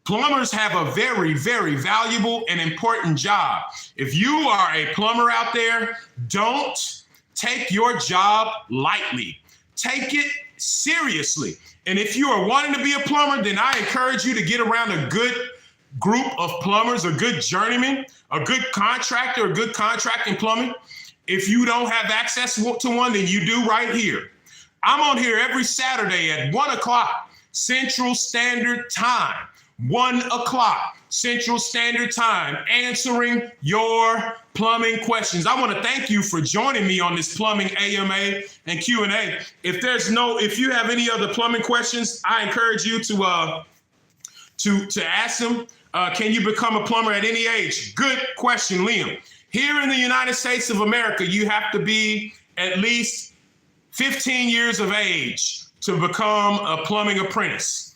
plumbers have a very, very valuable and important job. If you are a plumber out there, don't take your job lightly. Take it seriously. And if you are wanting to be a plumber, then I encourage you to get around a good group of plumbers, a good journeyman, a good contractor, a good contracting plumbing. If you don't have access to one, then you do right here. I'm on here every Saturday at 1 o'clock Central Standard Time. 1 o'clock Central Standard Time, answering your plumbing questions. I want to thank you for joining me on this plumbing AMA and Q&A. If you have any other plumbing questions, I encourage you to ask them. Can you become a plumber at any age? Good question, Liam. Here in the United States of America, you have to be at least 15 years of age to become a plumbing apprentice.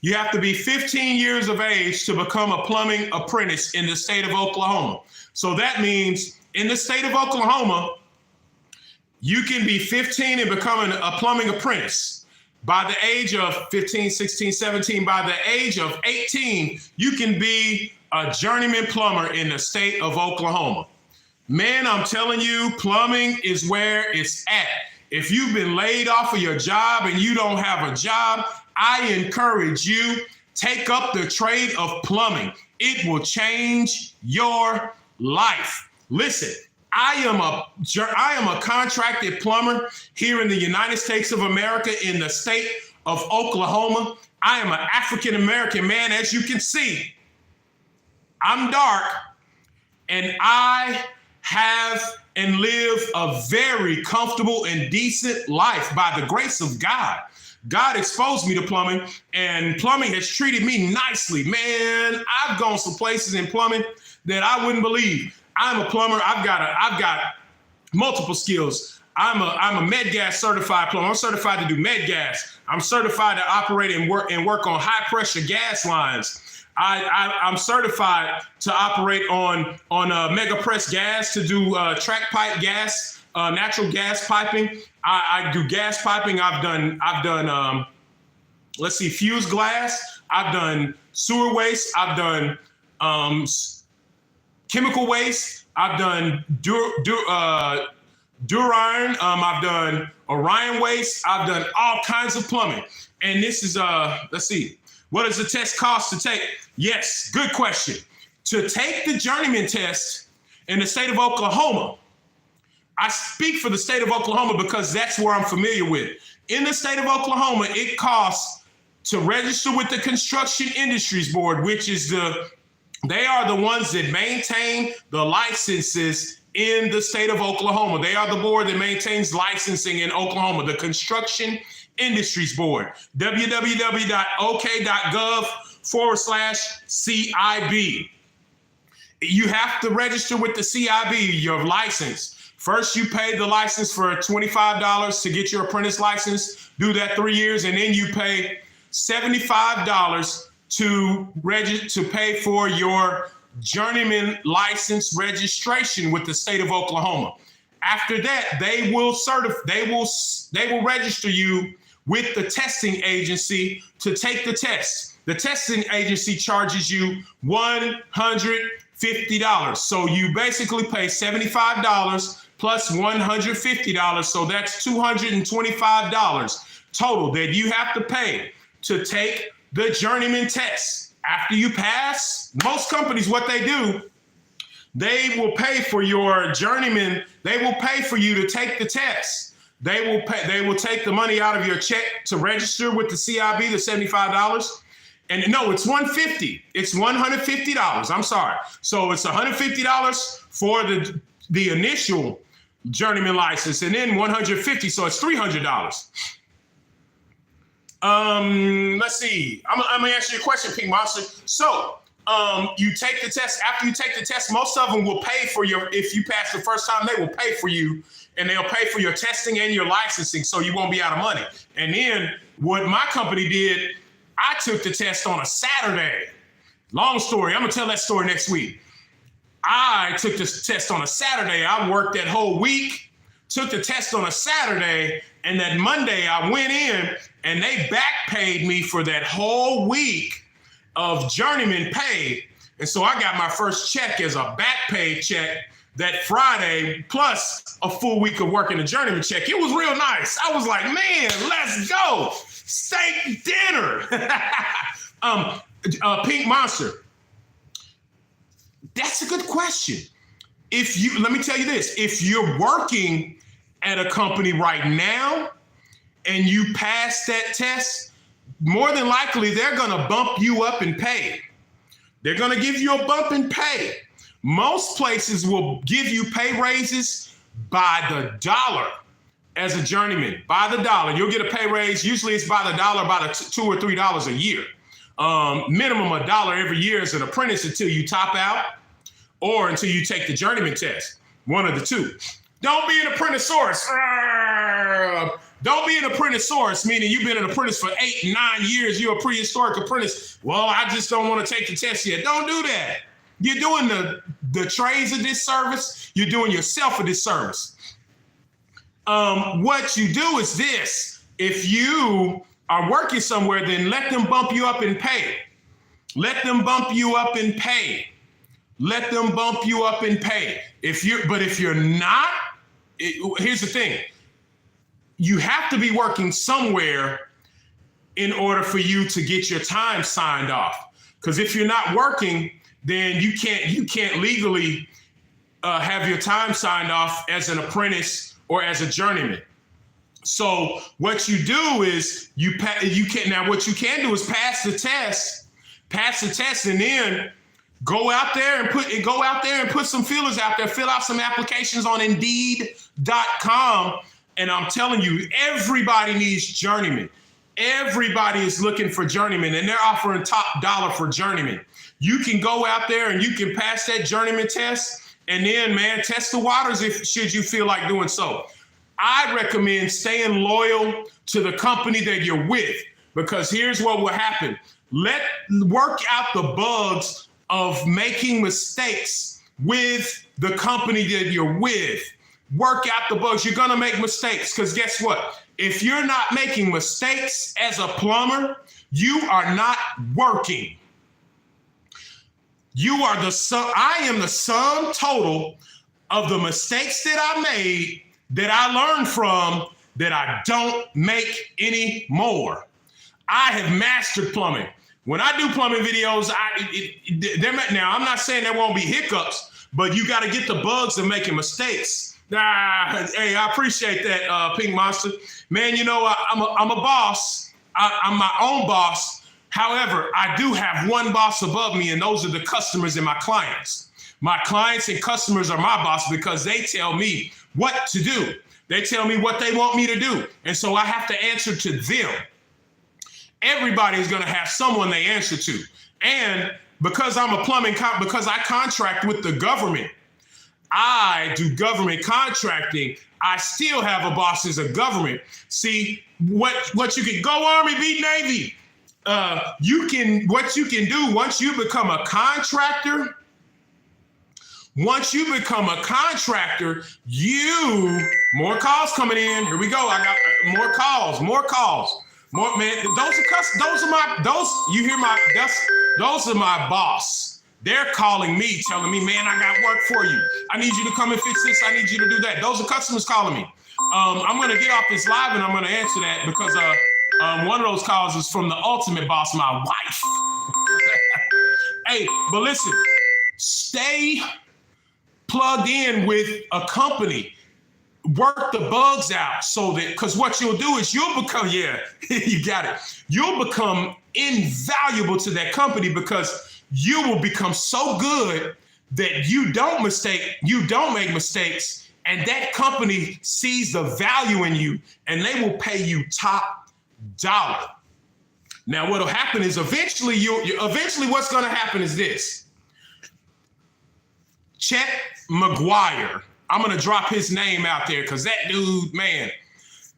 You have to be 15 years of age to become a plumbing apprentice in the state of Oklahoma. So that means in the state of Oklahoma, you can be 15 and become a plumbing apprentice. By the age of 15, 16, 17, by the age of 18, you can be a journeyman plumber in the state of Oklahoma. Man, I'm telling you, plumbing is where it's at. If you've been laid off of your job and you don't have a job, I encourage you, take up the trade of plumbing. It will change your life. Listen, I am a contracted plumber here in the United States of America in the state of Oklahoma. I am an African-American man. As you can see, I'm dark, and I have and live a very comfortable and decent life by the grace of God. God exposed me to plumbing, and plumbing has treated me nicely. Man, I've gone some places in plumbing that I wouldn't believe. I'm a plumber. I've got multiple skills. I'm a med gas certified plumber. I'm certified to do med gas. I'm certified to operate and work on high pressure gas lines. I'm certified to operate on mega press gas, to do track pipe gas, natural gas piping. I do gas piping. I've done fuse glass. I've done sewer waste. I've done chemical waste. I've done Duriron. I've done Orion waste. I've done all kinds of plumbing. And this is let's see. What does the test cost to take? Yes, good question. To take the journeyman test in the state of Oklahoma, I speak for the state of Oklahoma because that's where I'm familiar with. In the state of Oklahoma, it costs to register with the Construction Industries Board, which is they are the ones that maintain the licenses in the state of Oklahoma. They are the board that maintains licensing in Oklahoma, the Construction Industries Board, www.ok.gov/CIB. You have to register with the CIB, your license. First, you pay the license for $25 to get your apprentice license, do that 3 years, and then you pay $75 to pay for your journeyman license registration with the state of Oklahoma. After that, they will register you with the testing agency to take the test. the testing agency charges you $150. So you basically pay $75 plus $150. So that's $225 total that you have to pay to take the journeyman test. After you pass, most companies, what they do, they will pay for your journeyman. They will pay for you to take the test. They will take the money out of your check to register with the CIB, the $75. And no, it's $150. It's $150. I'm sorry. So it's $150 for the initial journeyman license, and then $150. So it's $300. Let's see. I'm gonna answer your question, Pink Monster. So you take the test. After you take the test, most of them will pay for if you pass the first time, they will pay for you, and they'll pay for your testing and your licensing, so you won't be out of money. And then what my company did, I took the test on a Saturday. Long story. I'm gonna tell that story next week. I took this test on a Saturday. I worked that whole week, took the test on a Saturday, and that Monday I went in and they back paid me for that whole week of journeyman pay. And so I got my first check as a back pay check that Friday, plus a full week of working the journeyman check. It was real nice. I was like, man, let's go. Steak dinner. Pink Monster. That's a good question. Let me tell you this, if you're working at a company right now and you pass that test, more than likely they're gonna bump you up in pay. They're gonna give you a bump in pay. Most places will give you pay raises by the dollar as a journeyman, by the dollar. You'll get a pay raise. Usually it's by the dollar, by the $2 or $3 a year. Minimum $1 every year as an apprentice until you top out or until you take the journeyman test. One of the two. Don't be an apprenticesaurus. Don't be an apprenticesaurus, meaning you've been an apprentice for 8, 9 years. You're a prehistoric apprentice. Well, I just don't want to take the test yet. Don't do that. You're doing the trades a disservice. You're doing yourself a disservice. What you do is this. If you are working somewhere, then let them bump you up in pay. Let them bump you up in pay. Let them bump you up in pay. If you're not, here's the thing. You have to be working somewhere in order for you to get your time signed off. Because if you're not working, then you can't legally have your time signed off as an apprentice or as a journeyman. So what you do is what you can do is pass the test, and then go out there and put some feelers out there, fill out some applications on Indeed.com. And I'm telling you, everybody needs journeymen. Everybody is looking for journeymen, and they're offering top dollar for journeymen. You can go out there and you can pass that journeyman test, and then, man, test the waters should you feel like doing so. I recommend staying loyal to the company that you're with, because here's what will happen. Work out the bugs of making mistakes with the company that you're with. Work out the bugs. You're gonna make mistakes, because guess what? If you're not making mistakes as a plumber, you are not working. I am the sum total of the mistakes that I made, that I learned from, that I don't make anymore. I have mastered plumbing. When I do plumbing videos, now I'm not saying there won't be hiccups, but you got to get the bugs of making mistakes. Hey, I appreciate that, Pink Monster. Man, you know, I'm a boss. I'm my own boss. However, I do have one boss above me, and those are the customers and my clients. My clients and customers are my boss because they tell me what to do. They tell me what they want me to do. And so I have to answer to them. Everybody is going to have someone they answer to. And because I'm a because I contract with the government, I do government contracting, I still have a boss as a government. See, what you can go Army, beat Navy. What you can do once you become a contractor, more calls coming in. Here we go. I got more calls. More man, those are my boss. They're calling me, telling me, man, I got work for you. I need you to come and fix this. I need you to do that. Those are customers calling me. I'm gonna get off this live and I'm gonna answer that because one of those calls is from the ultimate boss, my wife. Hey, but listen, stay plugged in with a company. Work the bugs out so that, because what you'll do is you'll become, you got it. You'll become invaluable to that company because you will become so good that you don't make mistakes, and that company sees the value in you and they will pay you top dollar. Now, what'll happen is eventually what's going to happen is this. Chet McGuire, I'm going to drop his name out there because that dude, man,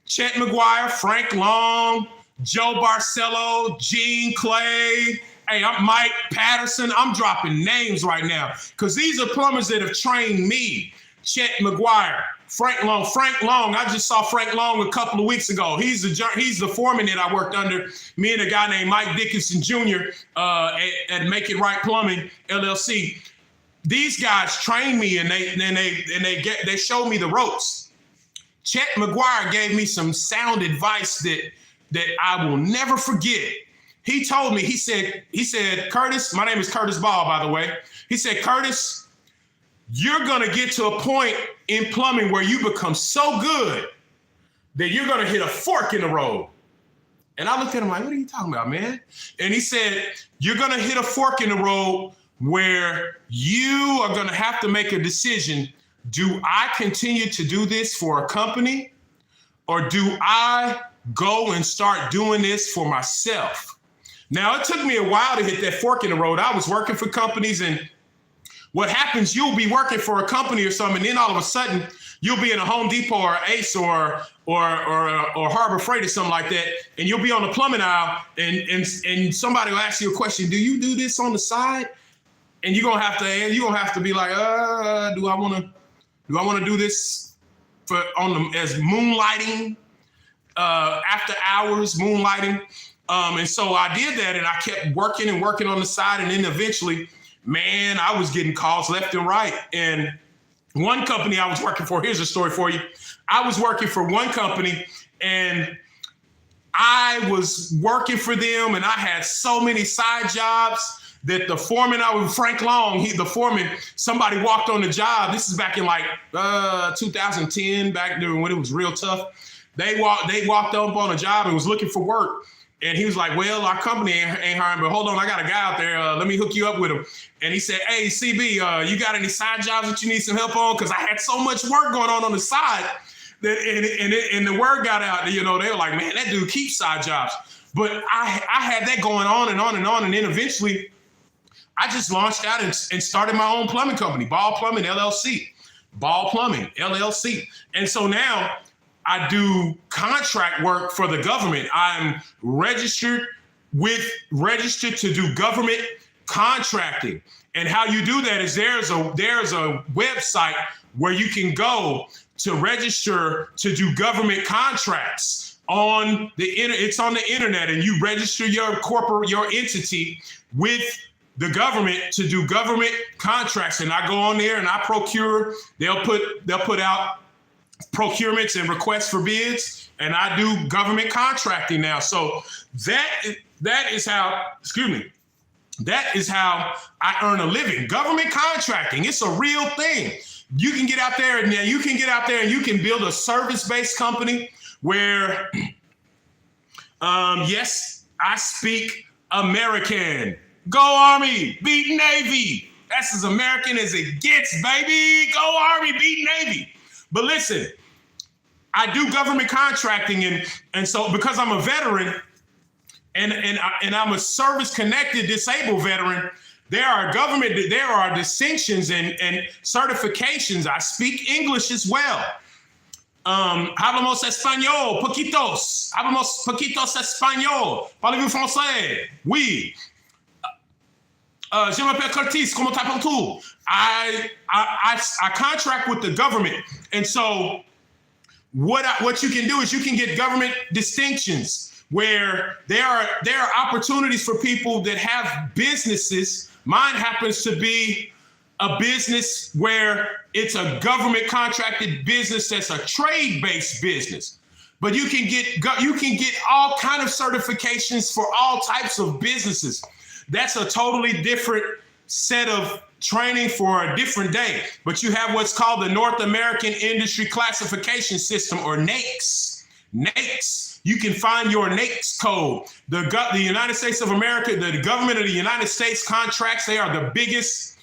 Chet McGuire, Frank Long, Joe Barcelo, Gene Clay, hey, I'm Mike Patterson. I'm dropping names right now because these are plumbers that have trained me. Chet McGuire, Frank Long. I just saw Frank Long a couple of weeks ago. He's the foreman that I worked under. Me and a guy named Mike Dickinson Jr. At Make It Right Plumbing LLC. These guys trained me and they showed me the ropes. Chet McGuire gave me some sound advice that I will never forget. He told me, he said, Curtis, my name is Curtis Ball, by the way. He said, Curtis, you're going to get to a point in plumbing where you become so good that you're going to hit a fork in the road. And I looked at him like, what are you talking about, man? And he said, you're going to hit a fork in the road where you are going to have to make a decision. Do I continue to do this for a company, or do I go and start doing this for myself? Now, it took me a while to hit that fork in the road. I was working for companies, and what happens, you'll be working for a company or something, and then all of a sudden you'll be in a Home Depot or Ace or Harbor Freight or something like that, and you'll be on the plumbing aisle, and somebody will ask you a question. Do you do this on the side? And you're gonna have to be like, do I want to do this as moonlighting, after hours moonlighting? And so I did that, and I kept working on the side, and then eventually, man, I was getting calls left and right. And one company I was working for, here's a story for you. I was working for one company, and I was working for them, and I had so many side jobs that the foreman, Frank Long, the foreman, somebody walked on the job. This is back in like 2010, back during when it was real tough. They walked up on a job and was looking for work. And he was like, well, our company ain't hiring, but hold on, I got a guy out there. Let me hook you up with him. And he said, hey, CB, you got any side jobs that you need some help on? Because I had so much work going on the side that, and the word got out, they were like, man, that dude keeps side jobs. But I had that going on and on and on. And then eventually I just launched out and started my own plumbing company, Ball Plumbing LLC. Ball Plumbing LLC. And so now I do contract work for the government. I'm registered to do government contracting. And how you do that is there's a website where you can go to register to do government contracts on the it's on the internet, and you register your entity with the government to do government contracts. And I go on there and I procure. They'll put out procurements and requests for bids, and I do government contracting now. So that is how I earn a living. Government contracting, it's a real thing. You can get out there and you can build a service-based company where, yes, I speak American. Go Army, beat Navy. That's as American as it gets, baby. Go Army, beat Navy. But listen, I do government contracting, and so because I'm a veteran and I'm a service-connected disabled veteran, there are distinctions and certifications. I speak English as well. Hablamos español, poquitos. Hablamos poquitos español. Parlez-vous français? Oui. Je m'appelle Curtis. Comment t'appelles-tu? I contract with the government, and so what you can do is you can get government distinctions where there are opportunities for people that have businesses. Mine happens to be a business where it's a government contracted business that's a trade-based business. But you can get all kind of certifications for all types of businesses. That's a totally different set of training for a different day. But you have what's called the North American Industry Classification System, or NAICS. NAICS. You can find your NAICS code. The United States of America, the government of the United States contracts. They are the biggest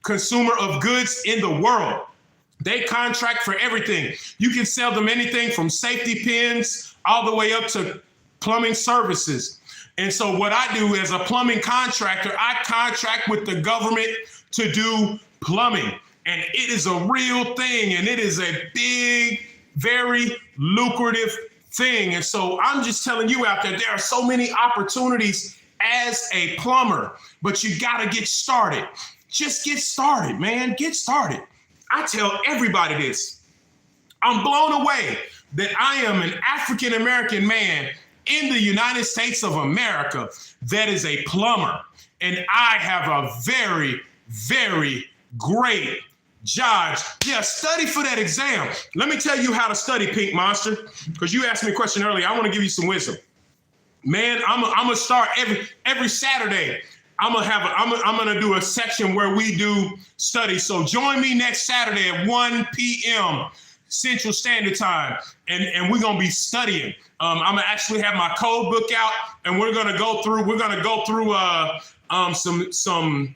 consumer of goods in the world. They contract for everything. You can sell them anything from safety pins all the way up to plumbing services. And so what I do as a plumbing contractor, I contract with the government to do plumbing. And it is a real thing. And it is a big, very lucrative thing. And so I'm just telling you out there, there are so many opportunities as a plumber, but you got to get started. Just get started, man. Get started. I tell everybody this. I'm blown away that I am an African-American man in the United States of America that is a plumber. And I have a very, very great job. Yeah, study for that exam. Let me tell you how to study, Pink Monster, because you asked me a question earlier. I want to give you some wisdom. Man, I'm gonna start every Saturday. I'm gonna do a section where we do study. So join me next Saturday at 1 p.m. Central Standard Time, and we're gonna be studying. I'm gonna actually have my code book out, and we're gonna go through some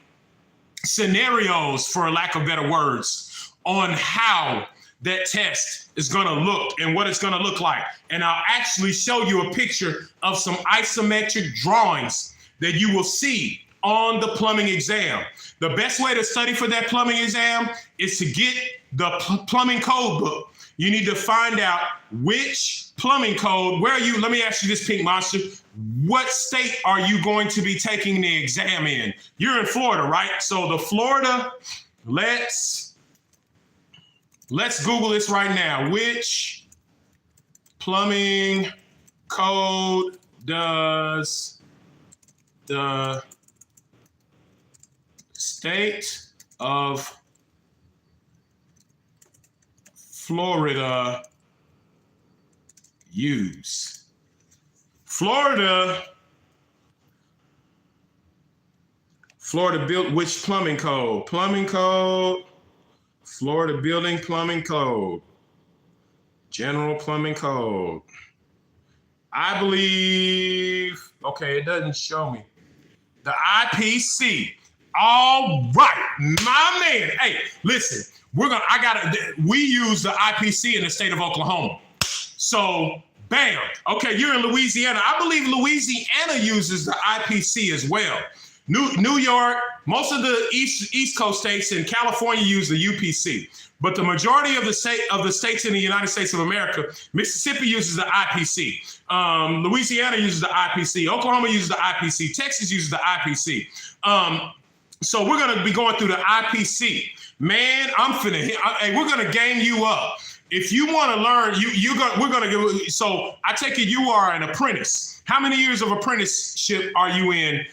scenarios, for lack of better words, on how that test is gonna look and what it's gonna look like. And I'll actually show you a picture of some isometric drawings that you will see on the plumbing exam. The best way to study for that plumbing exam is to get the plumbing code book. You need to find out which plumbing code, where are you, let me ask you this, Pink Monster, what state are you going to be taking the exam in? You're in Florida, right? So the Florida, let's Google this right now. Which plumbing code does the state of Florida use? Florida built which plumbing code? Plumbing code, Florida building plumbing code, general plumbing code. I believe, okay, it doesn't show me. The IPC. All right, my man. Hey, listen, we use the IPC in the state of Oklahoma. So, bam. Okay, you're in Louisiana. I believe Louisiana uses the IPC as well. New York, most of the East Coast states, and California use the UPC. But the majority of the states in the United States of America, Mississippi uses the IPC. Louisiana uses the IPC. Oklahoma uses the IPC. Texas uses the IPC. So we're going to be going through the IPC. Man, we're going to game you up. If you want to learn, we're going to give. So I take it you are an apprentice. How many years of apprenticeship are you in,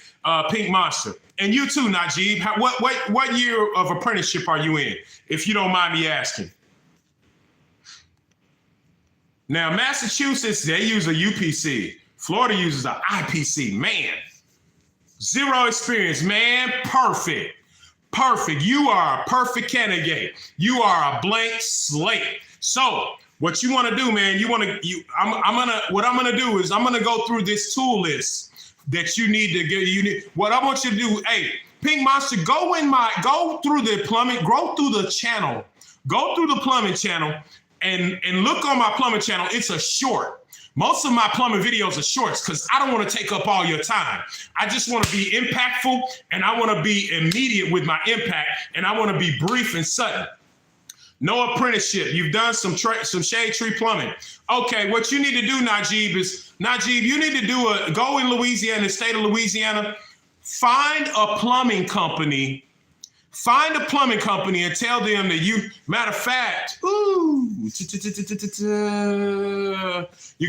Pink Monster? And you too, Najib. What year of apprenticeship are you in, if you don't mind me asking? Now, Massachusetts, they use a UPC. Florida uses an IPC. Man, zero experience, man. Perfect. You are a perfect candidate. You are a blank slate. So what you want to do, man, what I'm going to do is I'm going to go through this tool list that you need to get. What I want you to do, hey, Pink Monster, go through the plumbing, go through the plumbing channel and look on my plumbing channel. It's a short. Most of my plumbing videos are shorts because I don't want to take up all your time. I just want to be impactful, and I want to be immediate with my impact, and I want to be brief and sudden. No apprenticeship. You've done some shade tree plumbing. Okay, what you need to do, Najib, you need to go in Louisiana, the state of Louisiana, find a plumbing company Find a plumbing company and tell them that matter of fact, you're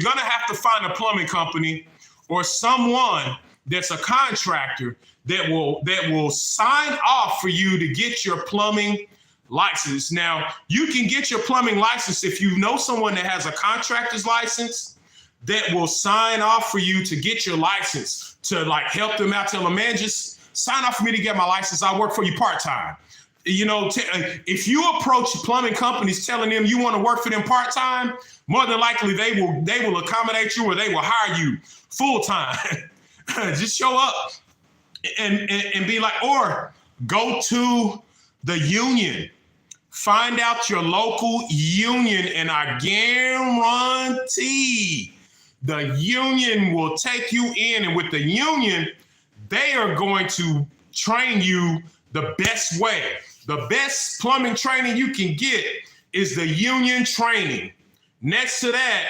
gonna have to find a plumbing company or someone that's a contractor that will sign off for you to get your plumbing license. Now, you can get your plumbing license if you know someone that has a contractor's license that will sign off for you to get your license, to like help them out. Tell them, man, just sign off for me to get my license. I'll work for you part-time. You know, if you approach plumbing companies telling them you want to work for them part-time, more than likely they will accommodate you or they will hire you full-time. Just show up and be like, or go to the union. Find out your local union, and I guarantee the union will take you in. And with the union, they are going to train you the best way. The best plumbing training you can get is the union training. Next to that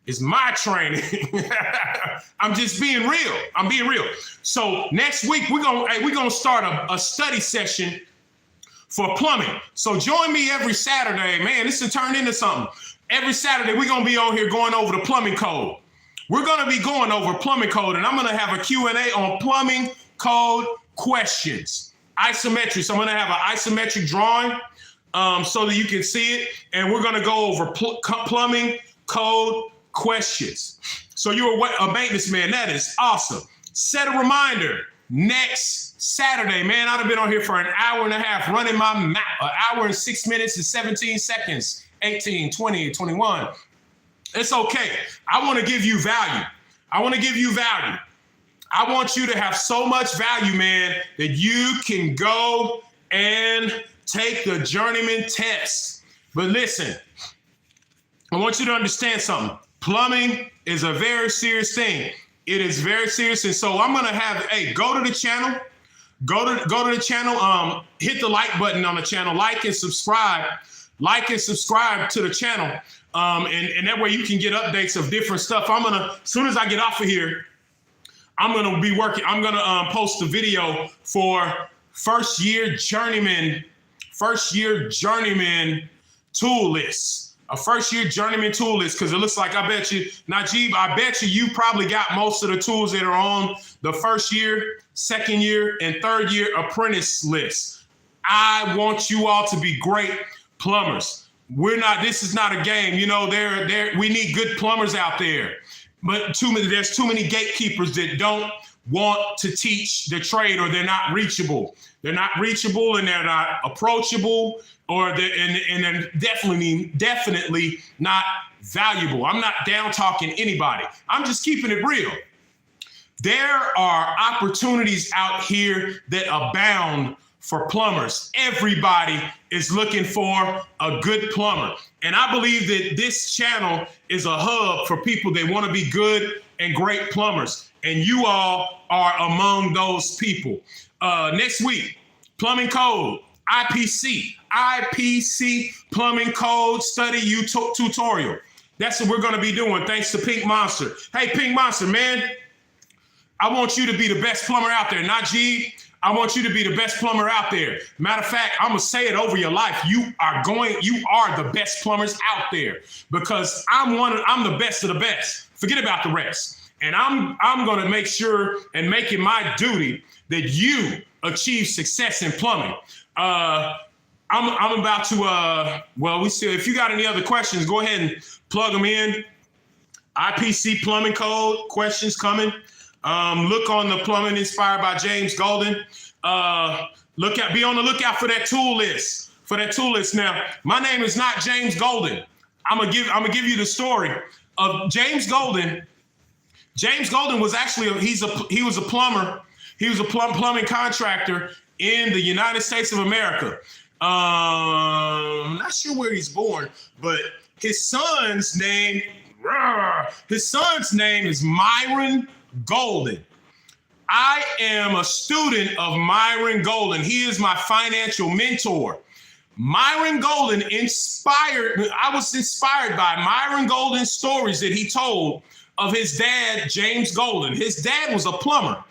is my training. I'm just being real. I'm being real. So next week, we're gonna start a study session for plumbing. So join me every Saturday. Man, this has turned into something. Every Saturday, we're gonna be on here going over the plumbing code. We're gonna be going over plumbing code, and I'm gonna have a Q&A on plumbing code questions. Isometrics. I'm gonna have an isometric drawing so that you can see it, and we're gonna go over plumbing code questions. So you're a maintenance man. That is awesome. Set a reminder next Saturday, man. I've been on here for an hour and a half running my map. An hour and 6 minutes and 17 seconds, 18, 20, 21. It's okay. I want to give you value. I want to give you value. I want you to have so much value, man, that you can go and take the journeyman test. But listen, I want you to understand something. Plumbing is a very serious thing. It is very serious. And so I'm going to have, go to the channel, go to the channel, hit the like button on the channel, like and subscribe to the channel. And that way you can get updates of different stuff. As soon as I get off of here, I'm going to be working. I'm going to post a video for first year journeyman tool list. A first year journeyman tool list, because it looks like, I bet you, Najib, you probably got most of the tools that are on the first year, second year, and third year apprentice list. I want you all to be great plumbers. This is not a game. You know, we need good plumbers out there. But there's too many gatekeepers that don't want to teach the trade, or they're not reachable. They're not reachable, and they're not approachable, or they're definitely not valuable. I'm not down talking anybody. I'm just keeping it real. There are opportunities out here that abound for plumbers. Everybody is looking for a good plumber. And I believe that this channel is a hub for people that want to be good and great plumbers. And you all are among those people. Next week, plumbing code, IPC plumbing code study tutorial. That's what we're going to be doing, thanks to Pink Monster. Hey, Pink Monster, man, I want you to be the best plumber out there. Najib, I want you to be the best plumber out there. Matter of fact, I'm going to say it over your life. You are the best plumbers out there, because I'm the best of the best. Forget about the rest. And I'm going to make sure and make it my duty that you achieve success in plumbing. I'm about to, if you got any other questions, go ahead and plug them in. IPC plumbing code questions coming. Look on the Plumbing Inspired by James Golden. Be on the lookout for that tool list. Now, my name is not James Golden. I'm gonna give you the story of James Golden. James Golden was actually he was a plumber. He was a plumbing contractor in the United States of America. I'm not sure where he's born, but his son's name is Myron Golden. I am a student of Myron Golden. He is my financial mentor. Myron Golden I was inspired by Myron Golden's stories that he told of his dad, James Golden. His dad was a plumber.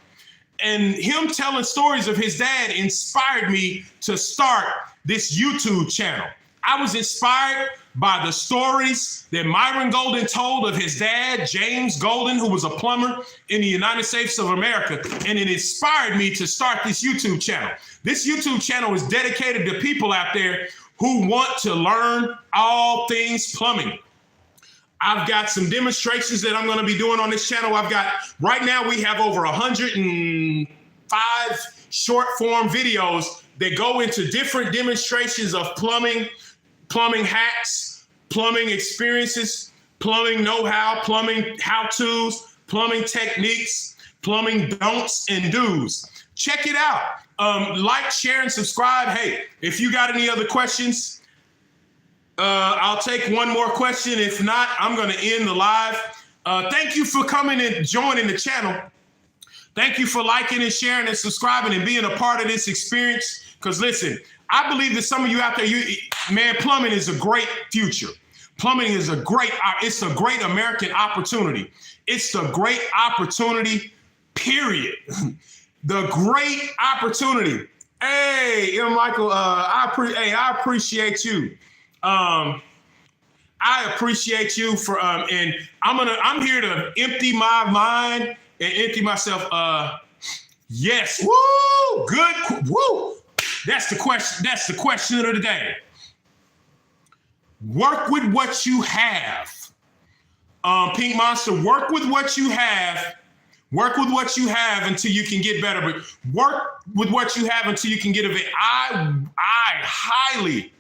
And him telling stories of his dad inspired me to start this YouTube channel. I was inspired by the stories that Myron Golden told of his dad, James Golden, who was a plumber in the United States of America. And it inspired me to start this YouTube channel. This YouTube channel is dedicated to people out there who want to learn all things plumbing. I've got some demonstrations that I'm going to be doing on this channel. Right now we have over 105 short form videos that go into different demonstrations of plumbing hacks, plumbing experiences, plumbing know-how, plumbing how-tos, plumbing techniques, plumbing don'ts and do's. Check it out. Like, share, and subscribe. Hey, if you got any other questions, I'll take one more question. If not, I'm going to end the live. Thank you for coming and joining the channel. Thank you for liking and sharing and subscribing and being a part of this experience. Because listen, I believe that some of you out there, man, plumbing is a great future. Plumbing is it's a great American opportunity. It's the great opportunity, period. The great opportunity. Hey, Michael, I appreciate you. I appreciate you for, and I'm here to empty my mind and empty myself. Yes. Woo! Good. Woo! That's the question. That's the question of the day. Work with what you have. Pink Monster, work with what you have. Work with what you have until you can get better. But work with what you have until you can get a bit. I highly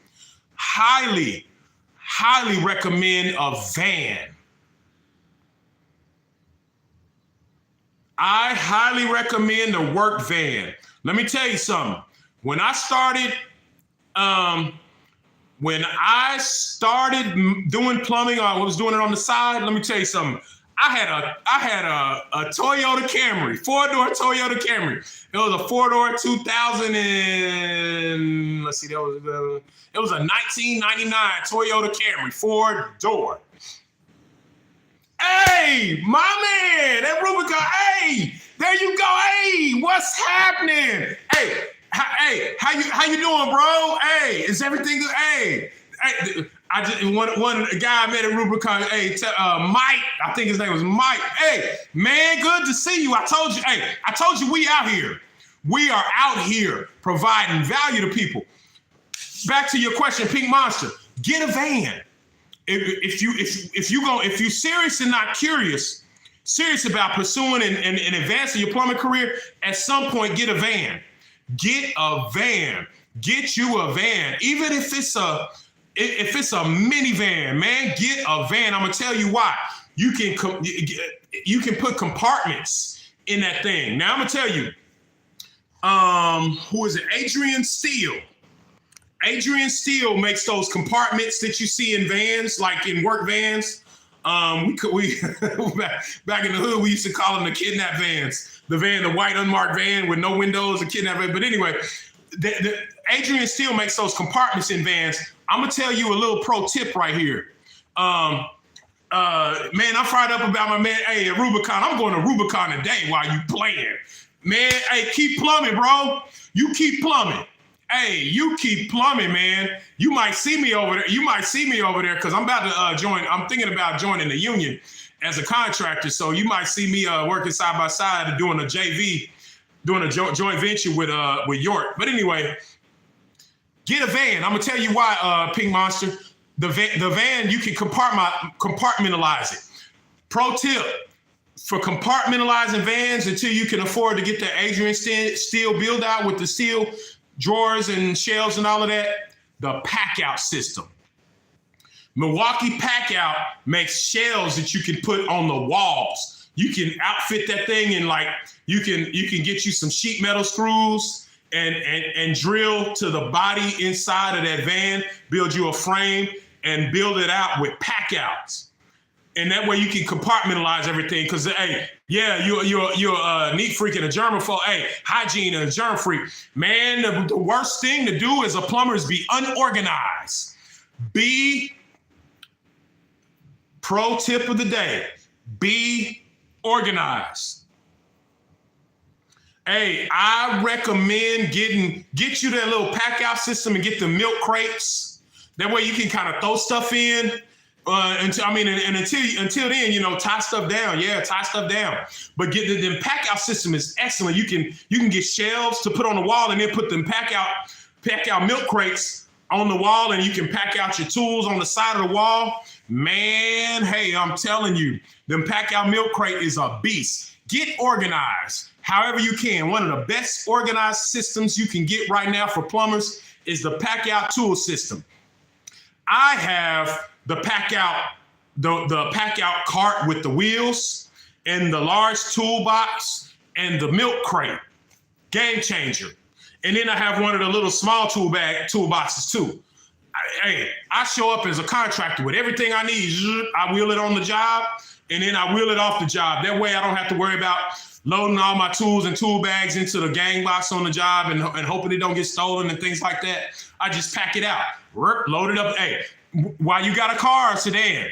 recommend a van. I highly recommend a work van. Let me tell you something. When I started doing plumbing, I was doing it on the side. Let me tell you something. I had a Toyota Camry, 4-door Toyota Camry. It was a 4-door 2000 and let's see, it was a 1999 Toyota Camry, 4-door. Hey, my man, that Rubicon. Hey, there you go. Hey, what's happening? Hey, how you doing, bro? Hey, is everything good? Hey, I just one guy I met at Rubicon. Hey, Mike, I think his name was Mike. Hey, man, good to see you. I told you we out here. We are out here providing value to people. Back to your question, Pink Monster. Get a van. If you're serious and not curious, serious about pursuing and advancing your plumbing career, at some point get a van. Get a van. Get you a van. Even if it's a minivan, man, get a van. I'm gonna tell you why. You can put compartments in that thing. Now I'm gonna tell you. Who is it? Adrian Steele. Adrian Steele makes those compartments that you see in vans, like in work vans. We back in the hood, we used to call them the kidnap vans. The white unmarked van with no windows, a kidnap van. But anyway, Adrian Steele makes those compartments in vans. I'm gonna tell you a little pro tip right here. Man, I'm fired up about my man. Hey, at Rubicon, I'm going to Rubicon today while you playing. Man, hey, keep plumbing, bro. You keep plumbing. Hey, you keep plumbing, man. You might see me over there. Because I'm about to join. I'm thinking about joining the union as a contractor. So you might see me working side by side, doing a JV, doing a joint venture with York. But anyway, get a van. I'm gonna tell you why, Pink Monster. The van you can compartmentalize it. Pro tip. For compartmentalizing vans until you can afford to get the Adrian Steele build out with the steel drawers and shelves and all of that, the pack out system. Milwaukee Pack Out makes shelves that you can put on the walls. You can outfit that thing and you can get you some sheet metal screws and drill to the body inside of that van, build you a frame and build it out with pack outs. And that way you can compartmentalize everything. Because, hey, yeah, you're a neat freak and a germaphobe. Hey, hygiene and a germ freak. Man, the worst thing to do as a plumber is be unorganized. Pro tip of the day, be organized. Hey, I recommend get you that little pack out system and get the milk crates. That way you can kind of throw stuff in. Until then, tie stuff down. Yeah, tie stuff down. But get the pack out system is excellent. You can get shelves to put on the wall and then put them pack out milk crates on the wall, and you can pack out your tools on the side of the wall. Man, hey, I'm telling you, them pack out milk crate is a beast. Get organized however you can. One of the best organized systems you can get right now for plumbers is the pack out tool system. I have the pack out cart with the wheels and the large toolbox and the milk crate. Game changer. And then I have one of the little small toolboxes too. I show up as a contractor with everything I need. I wheel it on the job, and then I wheel it off the job. That way I don't have to worry about loading all my tools and tool bags into the gang box on the job and hoping it don't get stolen and things like that. I just pack it out, load it up. Hey, while you got a car or sedan,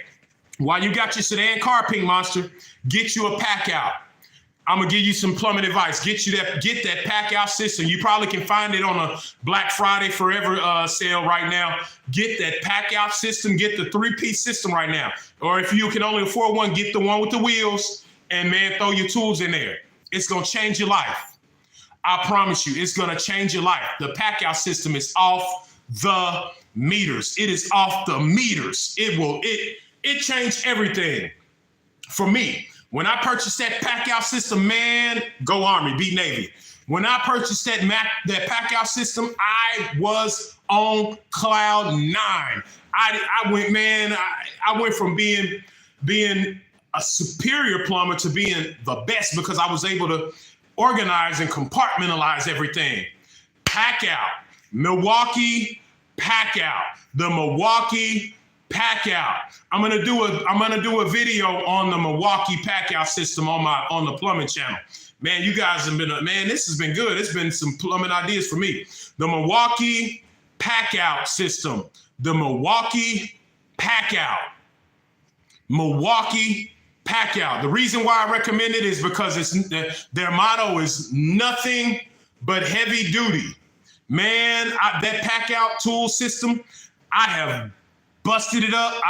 while you got your sedan car, Pink Monster, get you a pack out. I'm gonna give you some plumbing advice. Get that pack out system. You probably can find it on a Black Friday Forever sale right now. Get that pack out system. Get the 3-piece system right now. Or if you can only afford one, get the one with the wheels and man, throw your tools in there. It's gonna change your life. I promise you, it's gonna change your life. The pack out system is off the meters. It is off the meters. It changed everything for me. When I purchased that pack out system, man, go Army, beat Navy. When I purchased that pack out system, I was on cloud 9. I went from being a superior plumber to being the best because I was able to organize and compartmentalize everything. Pack out, Milwaukee pack out, the Milwaukee pack out. I'm gonna do a video on the Milwaukee pack out system on the plumbing channel. Man, you guys have been this has been good. It's been some plumbing ideas for me. The Milwaukee pack out system. The Milwaukee pack out. Milwaukee pack out. The reason why I recommend it is because their motto is nothing but heavy duty. Man, that pack out tool system, I have busted it up.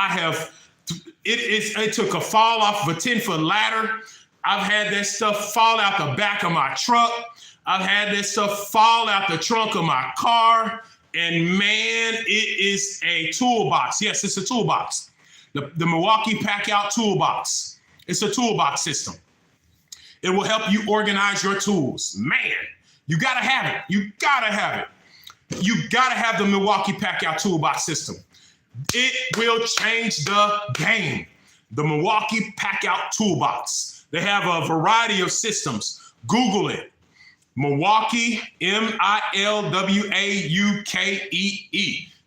It took a fall off of a 10-foot ladder. I've had that stuff fall out the back of my truck. I've had that stuff fall out the trunk of my car. And man, it is a toolbox. Yes, it's a toolbox. The Milwaukee pack out toolbox. It's a toolbox system. It will help you organize your tools. Man, you gotta have it. You gotta have it. You gotta have the Milwaukee pack out toolbox system. It will change the game. The Milwaukee pack out toolbox. They have a variety of systems. Google it. Milwaukee, Milwaukee.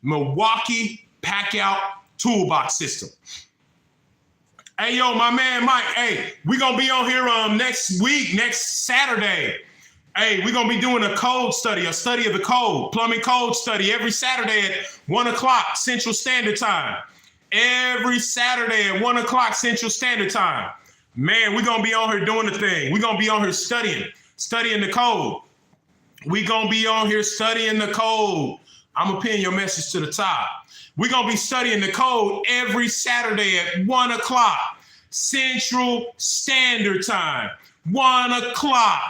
Milwaukee pack out toolbox system. Hey, yo, my man Mike, hey, we're going to be on here next week, next Saturday. Hey, we're going to be doing a study of the code, plumbing code study every Saturday at 1 o'clock Central Standard Time. Every Saturday at 1 o'clock Central Standard Time. Man, we're going to be on here doing the thing. We're going to be on here studying the code. We're going to be on here studying the code. I'm going to pin your message to the top. We're going to be studying the code every Saturday at 1 o'clock Central Standard Time. 1 o'clock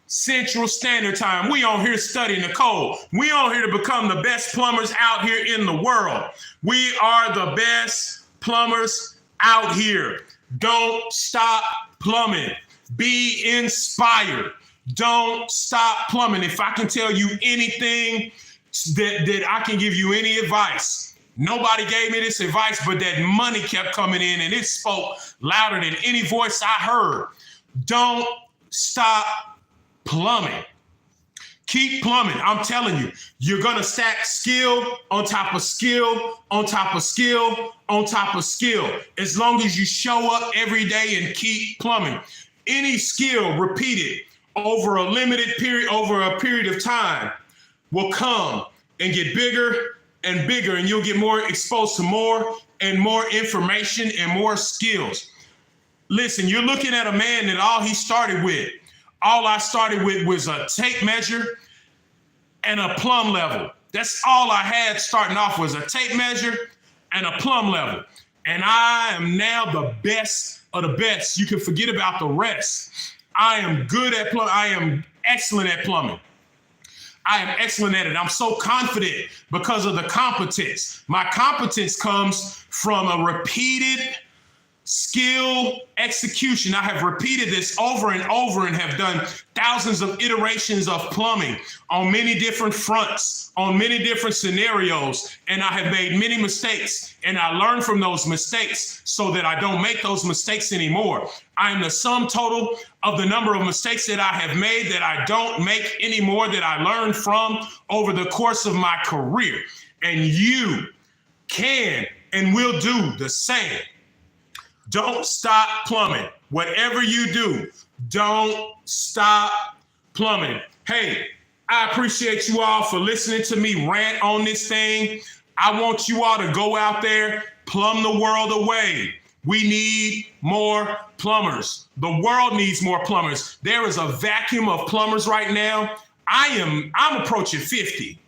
Central Standard Time. We on here studying the code. We on here to become the best plumbers out here in the world. We are the best plumbers out here. Don't stop plumbing. Be inspired. Don't stop plumbing. If I can tell you anything that I can give you any advice, nobody gave me this advice, but that money kept coming in and it spoke louder than any voice I heard. Don't stop plumbing. Keep plumbing. I'm telling you, you're going to stack skill on top of skill, on top of skill, on top of skill. As long as you show up every day and keep plumbing. Any skill repeated over a limited period, over a period of time, will come and get bigger and bigger, and you'll get more exposed to more and more information and more skills. Listen, you're looking at a man that all he started with all I started with was a tape measure and a plumb level. That's all I had starting off, was a tape measure and a plumb level. And I am now the best of the best. You can forget about the rest. I am good at plumbing. I am excellent at plumbing. I am excellent at it. I'm so confident because of the competence. My competence comes from a repeated skill execution. I have repeated this over and over and have done thousands of iterations of plumbing on many different fronts, on many different scenarios, and I have made many mistakes, and I learn from those mistakes so that I don't make those mistakes anymore. I am the sum total of the number of mistakes that I have made that I don't make anymore, that I learned from over the course of my career. And you can and will do the same. Don't stop plumbing. Whatever you do, don't stop plumbing. Hey, I appreciate you all for listening to me rant on this thing. I want you all to go out there, plumb the world away. We need more plumbers. The world needs more plumbers. There is a vacuum of plumbers right now. I'm approaching 50.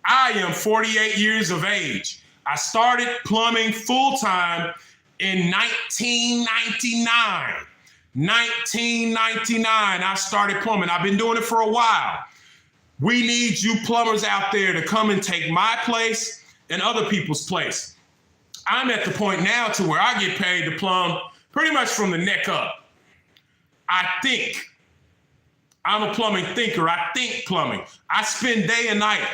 I am 48 years of age. I started plumbing full-time in 1999. 1999, I started plumbing. I've been doing it for a while. We need you plumbers out there to come and take my place and other people's place. I'm at the point now to where I get paid to plumb pretty much from the neck up. I think. I'm a plumbing thinker. I think plumbing. I spend day and night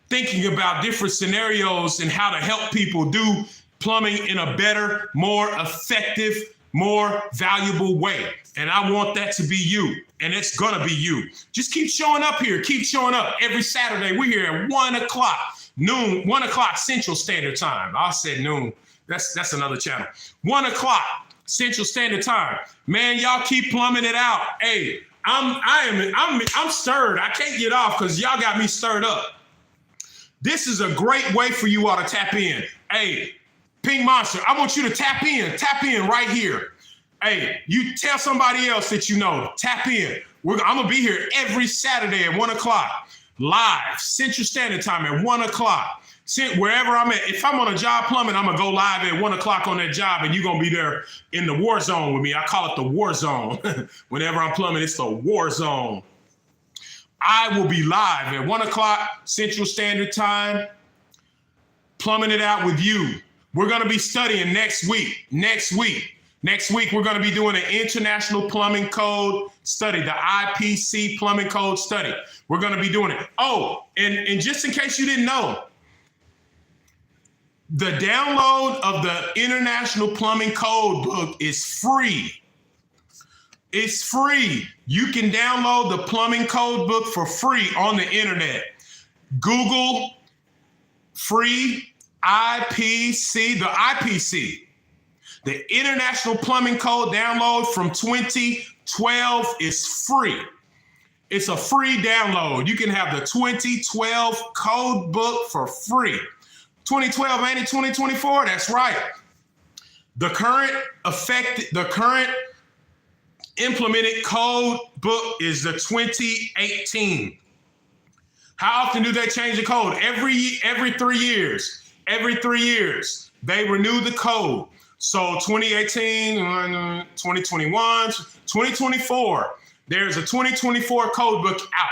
thinking about different scenarios and how to help people do plumbing in a better, more effective, more valuable way. And I want that to be you. And it's gonna be you. Just keep showing up here. Keep showing up. Every Saturday, we're here at 1 o'clock, noon, 1 o'clock Central Standard Time. I said noon. That's another channel. 1 o'clock Central Standard Time. Man, y'all keep plumbing it out. Hey, I'm stirred. I can't get off because y'all got me stirred up. This is a great way for you all to tap in. Hey, Pink Monster, I want you to tap in right here. Hey, you tell somebody else that you know, tap in. I'm gonna be here every Saturday at 1 o'clock, live, Central Standard Time at 1 o'clock. Wherever I'm at, if I'm on a job plumbing, I'm gonna go live at 1 o'clock on that job, and you're gonna be there in the war zone with me. I call it the war zone. Whenever I'm plumbing, it's the war zone. I will be live at 1 o'clock Central Standard Time, plumbing it out with you. We're going to be studying next week. Next week, we're going to be doing an International Plumbing Code study, the IPC Plumbing Code study. We're going to be doing it. Oh, and just in case you didn't know, the download of the International Plumbing Code book is free. It's free. You can download the Plumbing Code book for free on the internet. Google free IPC, the IPC, the International Plumbing Code download from 2012 is free. It's a free download. You can have the 2012 code book for free. 2012 ain't it 2024? That's right. The current implemented code book is the 2018. How often do they change the code? Every 3 years. Every 3 years, they renew the code. So 2018, 2021, 2024, there's a 2024 code book out.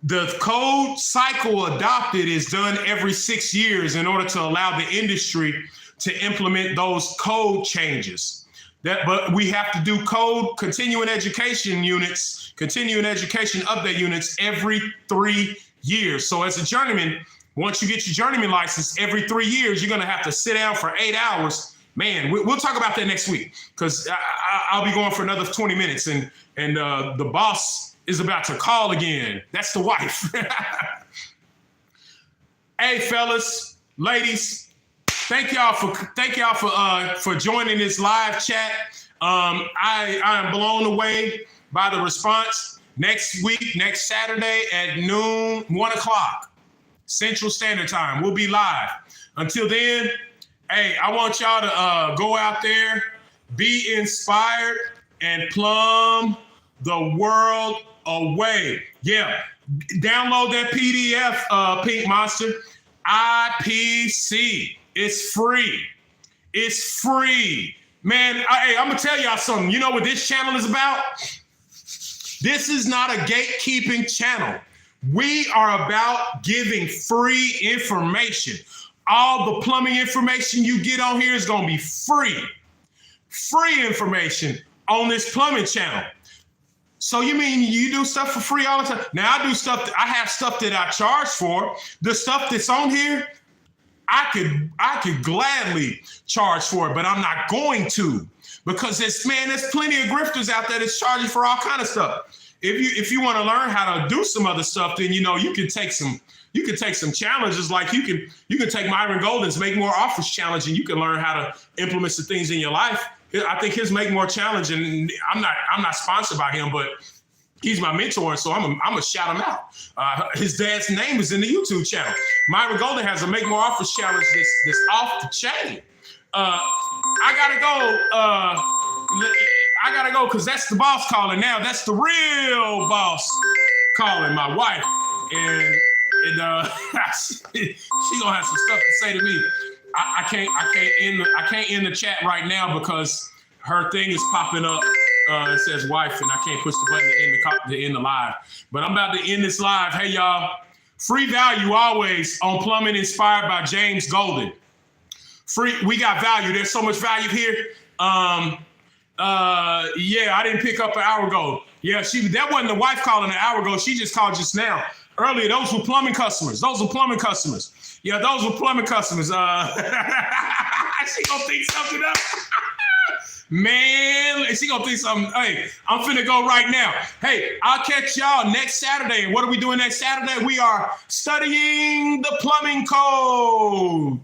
The code cycle adopted is done every 6 years in order to allow the industry to implement those code changes. But we have to do code continuing education update units every 3 years. So as a journeyman, once you get your journeyman license, every 3 years, you're going to have to sit down for 8 hours. Man, we'll talk about that next week because I'll be going for another 20 minutes and the boss is about to call again. That's the wife. Hey, fellas, ladies, thank y'all for joining this live chat. I am blown away by the response. Next week, next Saturday at noon, 1 o'clock. Central Standard Time. We'll be live. Until then, hey, I want y'all to go out there, be inspired, and plumb the world away. Yeah, download that PDF, Pink Monster. IPC. It's free. It's free. Man, hey, I'm going to tell y'all something. You know what this channel is about? This is not a gatekeeping channel. We are about giving free information. All the plumbing information you get on here is going to be free. Free information on this plumbing channel. So you mean you do stuff for free all the time? Now I do stuff, I have stuff that I charge for. The stuff that's on here, I could gladly charge for it, but I'm not going to, because there's plenty of grifters out there that's charging for all kind of stuff. If you want to learn how to do some other stuff, then you can take some challenges. Like you can take Myron Golden's Make More Offers challenge, and you can learn how to implement some things in your life. I think his Make More challenge, and I'm not sponsored by him, but he's my mentor, and so I'm gonna shout him out. His dad's name is in the YouTube channel. Myron Golden has a Make More Offers challenge that's off the chain. I gotta go because that's the boss calling now. That's the real boss calling, my wife, and she gonna have some stuff to say to me. I can't end the chat right now because her thing is popping up. It says wife, and I can't push the button to end the live. But I'm about to end this live. Hey y'all, free value always on Plumbing Inspired by James Golden. Free, we got value. There's so much value here. Yeah, I didn't pick up an hour ago. Yeah, that wasn't the wife calling an hour ago. She just called just now. Earlier, those were plumbing customers. Yeah, those were plumbing customers. She gonna think something up. Man, she gonna think something. Hey, I'm finna go right now. Hey, I'll catch y'all next Saturday. And what are we doing next Saturday? We are studying the plumbing code.